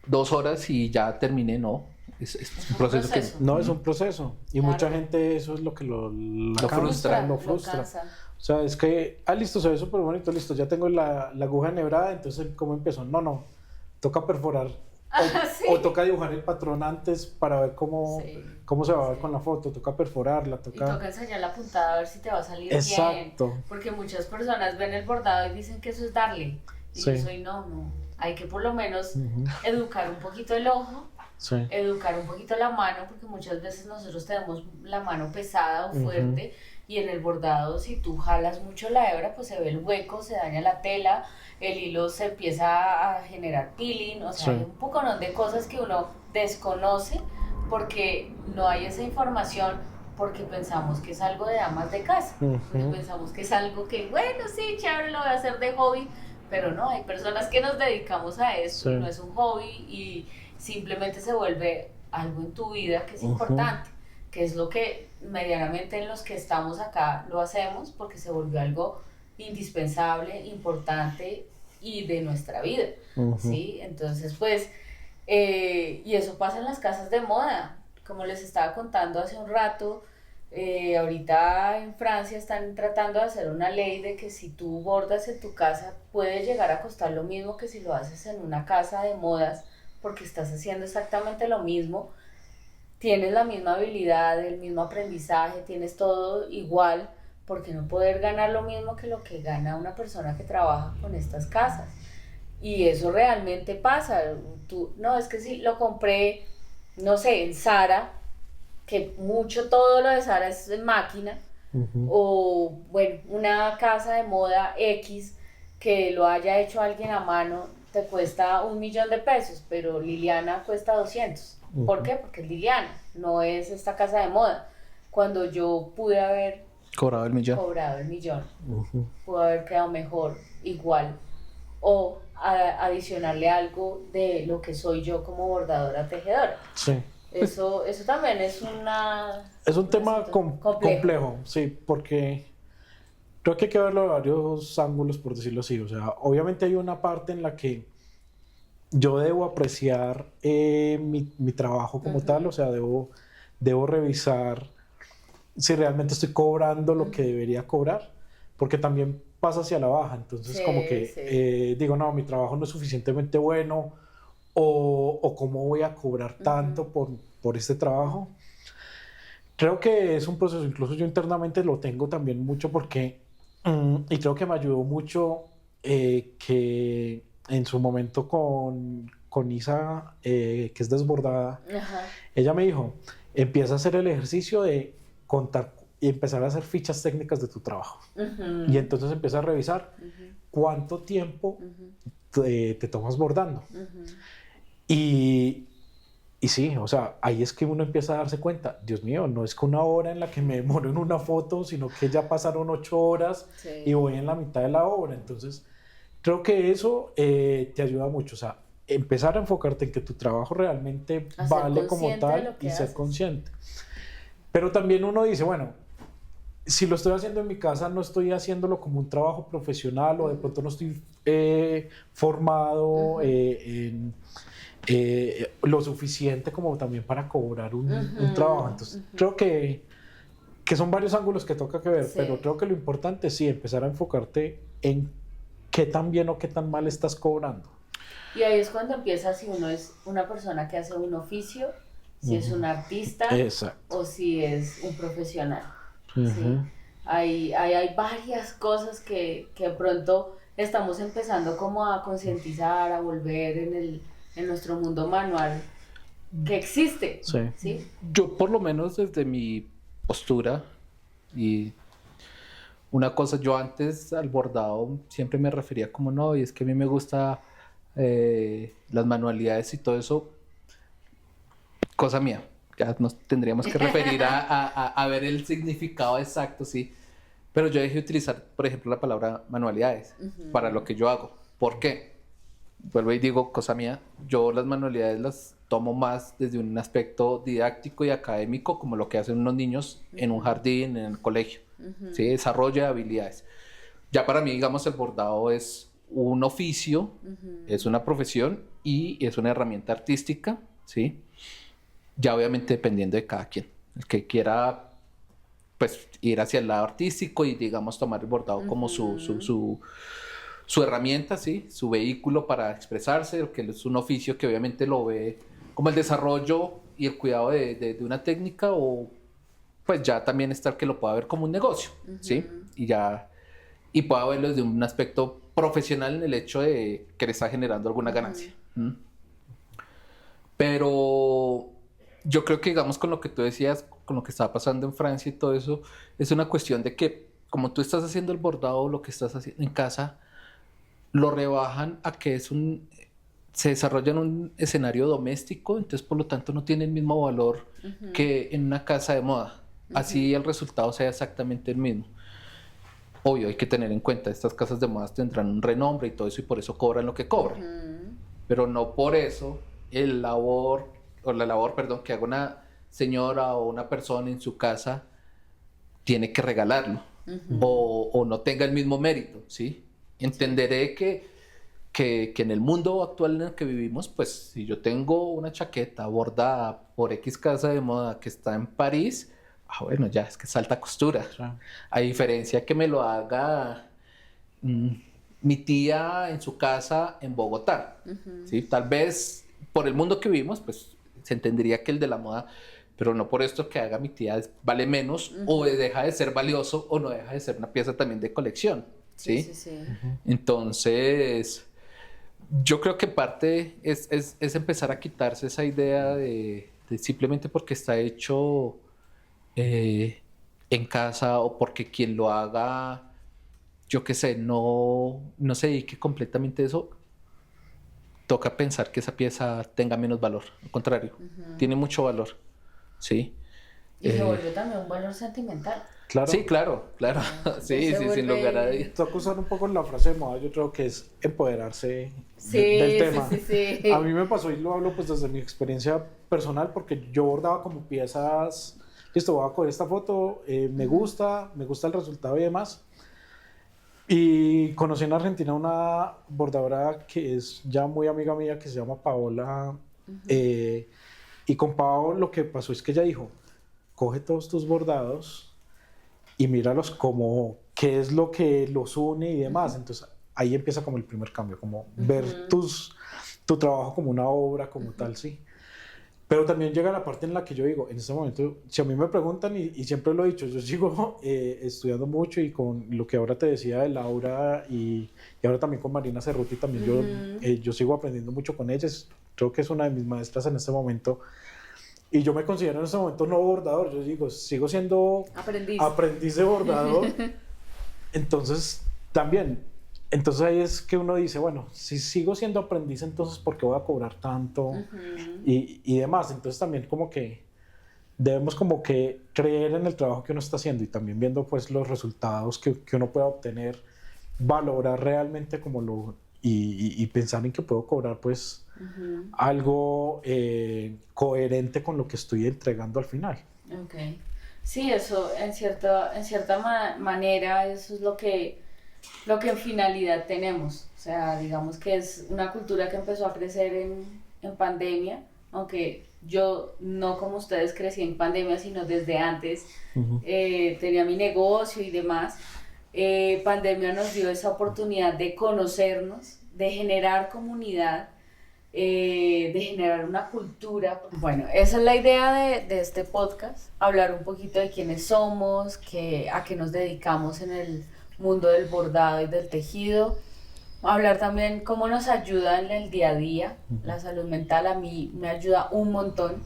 2 horas y ya terminé, no. Es un proceso que
No, es un proceso. Y
Claro.
mucha gente eso es lo que lo
frustra,
lo
lo
frustra.
cansa.
O sea, es que, listo, se ve súper bonito, listo, ya tengo la aguja enhebrada, entonces, ¿cómo empezó? No, toca perforar.
Sí.
O toca dibujar el patrón antes para ver cómo,
Sí.
cómo se va a ver
Sí.
con la foto, toca perforarla,
Y
toca...
toca ensayar la puntada a ver si te va a salir
Exacto.
bien. Porque muchas personas ven el bordado y dicen que eso es darle. Y
Sí.
yo soy, no. Hay que por lo menos
Ujú.
educar un poquito el ojo,
Sí.
educar un poquito la mano, porque muchas veces nosotros tenemos la mano pesada o fuerte. Y en el bordado, si tú jalas mucho la hebra, pues se ve el hueco, se daña la tela, el hilo se empieza a generar peeling, o sea,
Sí.
hay un poconón de cosas que uno desconoce porque no hay esa información, porque pensamos que es algo de amas de casa, porque
Ujú.
pensamos que es algo que, bueno, sí, chévere, lo voy a hacer de hobby, pero no, hay personas que nos dedicamos a eso,
Sí.
y no es un hobby y simplemente se vuelve algo en tu vida que es importante, que es lo que medianamente en los que estamos acá lo hacemos porque se volvió algo indispensable, importante y de nuestra vida,
Ujú.
¿sí? Entonces, pues, y eso pasa en las casas de moda, como les estaba contando hace un rato, ahorita en Francia están tratando de hacer una ley de que si tú bordas en tu casa puede llegar a costar lo mismo que si lo haces en una casa de modas, porque estás haciendo exactamente lo mismo, tienes la misma habilidad, el mismo aprendizaje, tienes todo igual, porque no poder ganar lo mismo que lo que gana una persona que trabaja con estas casas. Y eso realmente pasa. Tú, no, es que si lo compré, no sé, en Zara, que mucho todo lo de Zara es en máquina,
Ujú.
o bueno, una casa de moda X que lo haya hecho alguien a mano, te cuesta 1.000.000 de pesos, pero Liliana cuesta 200. ¿Por qué? Porque es Liliana, no es esta casa de moda. Cuando yo pude haber
cobraba el millón.
cobrado el millón,
Ujú.
pudo haber quedado mejor, igual, o adicionarle algo de lo que soy yo como bordadora tejedora.
Sí.
Eso también es
Es un tema
complejo.
complejo, sí, porque creo que hay que verlo de varios ángulos, por decirlo así. O sea, obviamente hay una parte en la que yo debo apreciar mi trabajo como tal, o sea, debo revisar si realmente estoy cobrando lo que debería cobrar, porque también pasa hacia la baja. Entonces,
Sí,
como que
sí.
digo, no, mi trabajo no es suficientemente bueno, o cómo voy a cobrar tanto por este trabajo. Creo que es un proceso, incluso yo internamente lo tengo también mucho porque, y creo que me ayudó mucho que en su momento con Isa, que es desbordada,
Ajá.
ella me dijo, empieza a hacer el ejercicio de contar y empezar a hacer fichas técnicas de tu trabajo.
Ujú.
Y entonces empieza a revisar cuánto tiempo te tomas bordando. Y, y sí, o sea, ahí es que uno empieza a darse cuenta, Dios mío, no es que una hora en la que me demoro en una foto, sino que ya pasaron 8 horas
Sí.
y voy en la mitad de la obra. Entonces, creo que eso te ayuda mucho, o sea, empezar a enfocarte en que tu trabajo realmente
A ser
vale como
consciente de
tal
lo que
y ser
haces.
consciente. Pero también uno dice, bueno, si lo estoy haciendo en mi casa, no estoy haciéndolo como un trabajo profesional o de pronto no estoy formado en lo suficiente como también para cobrar un trabajo. Entonces, creo que son varios ángulos que toca que ver,
Sí.
pero creo que lo importante es sí empezar a enfocarte en qué tan bien o qué tan mal estás cobrando.
Y ahí es cuando empieza si uno es una persona que hace un oficio, si es un artista
Exacto.
o si es un profesional.
Ujú.
¿Sí? Hay varias cosas que de pronto estamos empezando como a concientizar, a volver en nuestro mundo manual que existe.
Sí.
¿Sí?
Yo por lo menos desde mi postura y una cosa, yo antes al bordado siempre me refería como no, y es que a mí me gusta las manualidades y todo eso, cosa mía. Ya nos tendríamos que referir a ver el significado exacto, sí. Pero yo dejé de utilizar, por ejemplo, la palabra manualidades para lo que yo hago. ¿Por qué? Vuelvo y digo, cosa mía, yo las manualidades las tomo más desde un aspecto didáctico y académico, como lo que hacen unos niños en un jardín, en el colegio. ¿Sí? Desarrollo de habilidades. Ya para mí, digamos, el bordado es un oficio, es una profesión y es una herramienta artística, ¿sí? ya obviamente dependiendo de cada quien. El que quiera pues ir hacia el lado artístico y digamos tomar el bordado como su herramienta, ¿sí? Su vehículo para expresarse, que es un oficio que obviamente lo ve como el desarrollo y el cuidado de una técnica, o pues ya también está el que lo pueda ver como un negocio, ¿sí? Y pueda verlo desde un aspecto profesional en el hecho de que le está generando alguna ganancia. Pero yo creo que, digamos, con lo que tú decías, con lo que estaba pasando en Francia y todo eso, es una cuestión de que como tú estás haciendo el bordado, lo que estás haciendo en casa, lo rebajan a que se desarrolla en un escenario doméstico, entonces por lo tanto no tiene el mismo valor que en una casa de moda. Así el resultado sea exactamente el mismo. Obvio, hay que tener en cuenta, estas casas de moda tendrán un renombre y todo eso, y por eso cobran lo que cobran. Pero no por eso la labor, perdón, que haga una señora o una persona en su casa tiene que regalarlo o no tenga el mismo mérito, ¿sí? Entenderé que en el mundo actual en el que vivimos, pues si yo tengo una chaqueta bordada por X casa de moda que está en París, bueno, ya es que es alta costura. Sí. A diferencia que me lo haga mi tía en su casa en Bogotá, ¿sí? Tal vez por el mundo que vivimos, pues se entendería que el de la moda, pero no por esto que haga mi tía vale menos o deja de ser valioso o no deja de ser una pieza también de colección, ¿sí? Sí. Entonces, yo creo que parte es empezar a quitarse esa idea de simplemente porque está hecho en casa o porque quien lo haga, yo qué sé, no se dedique completamente a eso, toca pensar que esa pieza tenga menos valor. Al contrario, tiene mucho valor, ¿sí?
Y se vuelve también un valor sentimental.
Claro.
Sí, claro. Sí, sin lugar a dudas.
Toca usar un poco la frase de moda, yo creo que es empoderarse del tema.
Sí.
A mí me pasó, y lo hablo pues desde mi experiencia personal, porque yo bordaba como piezas, listo, voy a coger esta foto, me gusta el resultado y demás. Y conocí en Argentina una bordadora que es ya muy amiga mía, que se llama Paola. Y con Pao lo que pasó es que ella dijo, coge todos tus bordados y míralos como qué es lo que los une y demás. Entonces ahí empieza como el primer cambio, como ver tu trabajo como una obra, como tal, sí. Pero también llega la parte en la que yo digo, en este momento, si a mí me preguntan, y siempre lo he dicho, yo sigo estudiando mucho, y con lo que ahora te decía de Laura y ahora también con Marina Cerruti, también yo sigo aprendiendo mucho con ellas. Creo que es una de mis maestras en este momento. Y yo me considero en este momento no bordador, yo digo, sigo siendo aprendiz de bordador. Entonces, entonces ahí es que uno dice, bueno, si sigo siendo aprendiz, entonces ¿por qué voy a cobrar tanto? Y demás. Entonces también como que debemos como que creer en el trabajo que uno está haciendo, y también viendo pues los resultados que uno pueda obtener, valorar realmente como y pensar en que puedo cobrar pues algo coherente con lo que estoy entregando al final.
Okay. Sí, eso en cierta manera eso es lo que en finalidad tenemos. O sea, digamos que es una cultura que empezó a crecer en pandemia, aunque yo no como ustedes crecí en pandemia, sino desde antes. Tenía mi negocio y demás. Pandemia nos dio esa oportunidad de conocernos, de generar comunidad, de generar una cultura. Bueno, esa es la idea de este podcast, hablar un poquito de quiénes somos, a qué nos dedicamos en el mundo del bordado y del tejido, hablar también cómo nos ayuda en el día a día. La salud mental a mí me ayuda un montón,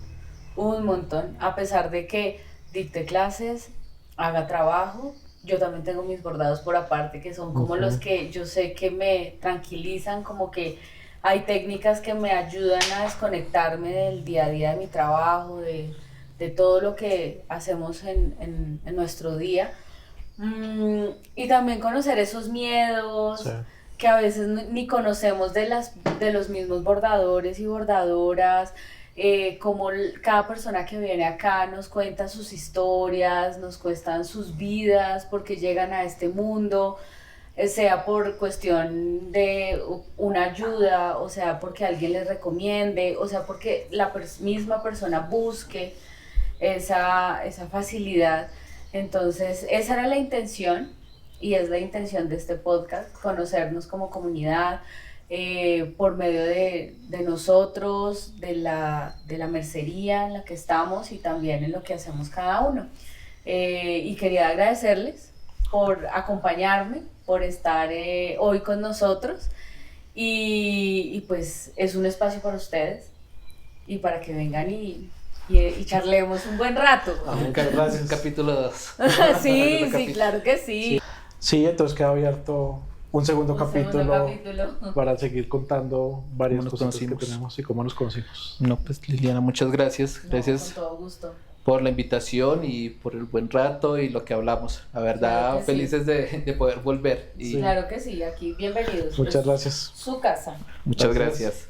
a pesar de que dicte clases, haga trabajo, yo también tengo mis bordados por aparte, que son como los que yo sé que me tranquilizan, como que hay técnicas que me ayudan a desconectarme del día a día de mi trabajo, de todo lo que hacemos en nuestro día. Y también conocer esos miedos que a veces ni conocemos de los mismos bordadores y bordadoras, como cada persona que viene acá nos cuenta sus historias, nos cuentan sus vidas, porque llegan a este mundo. sea por cuestión de una ayuda, o sea porque alguien les recomiende, o sea porque la misma persona busque esa facilidad. Entonces esa era la intención y es la intención de este podcast, conocernos como comunidad, por medio de nosotros, de la mercería en la que estamos y también en lo que hacemos cada uno. Y quería agradecerles por acompañarme, por estar hoy con nosotros y pues es un espacio para ustedes y para que vengan y charlemos un buen rato.
Muchas gracias. Capítulo 2.
Sí, claro que sí.
Sí, entonces queda abierto un segundo capítulo para seguir contando varias cosas que tenemos y cómo nos conocimos.
No, pues Liliana, muchas gracias. Gracias.
Con todo gusto.
Por la invitación y por el buen rato y lo que hablamos. La verdad,
Claro que
felices de poder volver.
Claro que sí, aquí bienvenidos.
Muchas gracias.
Su casa.
Muchas gracias.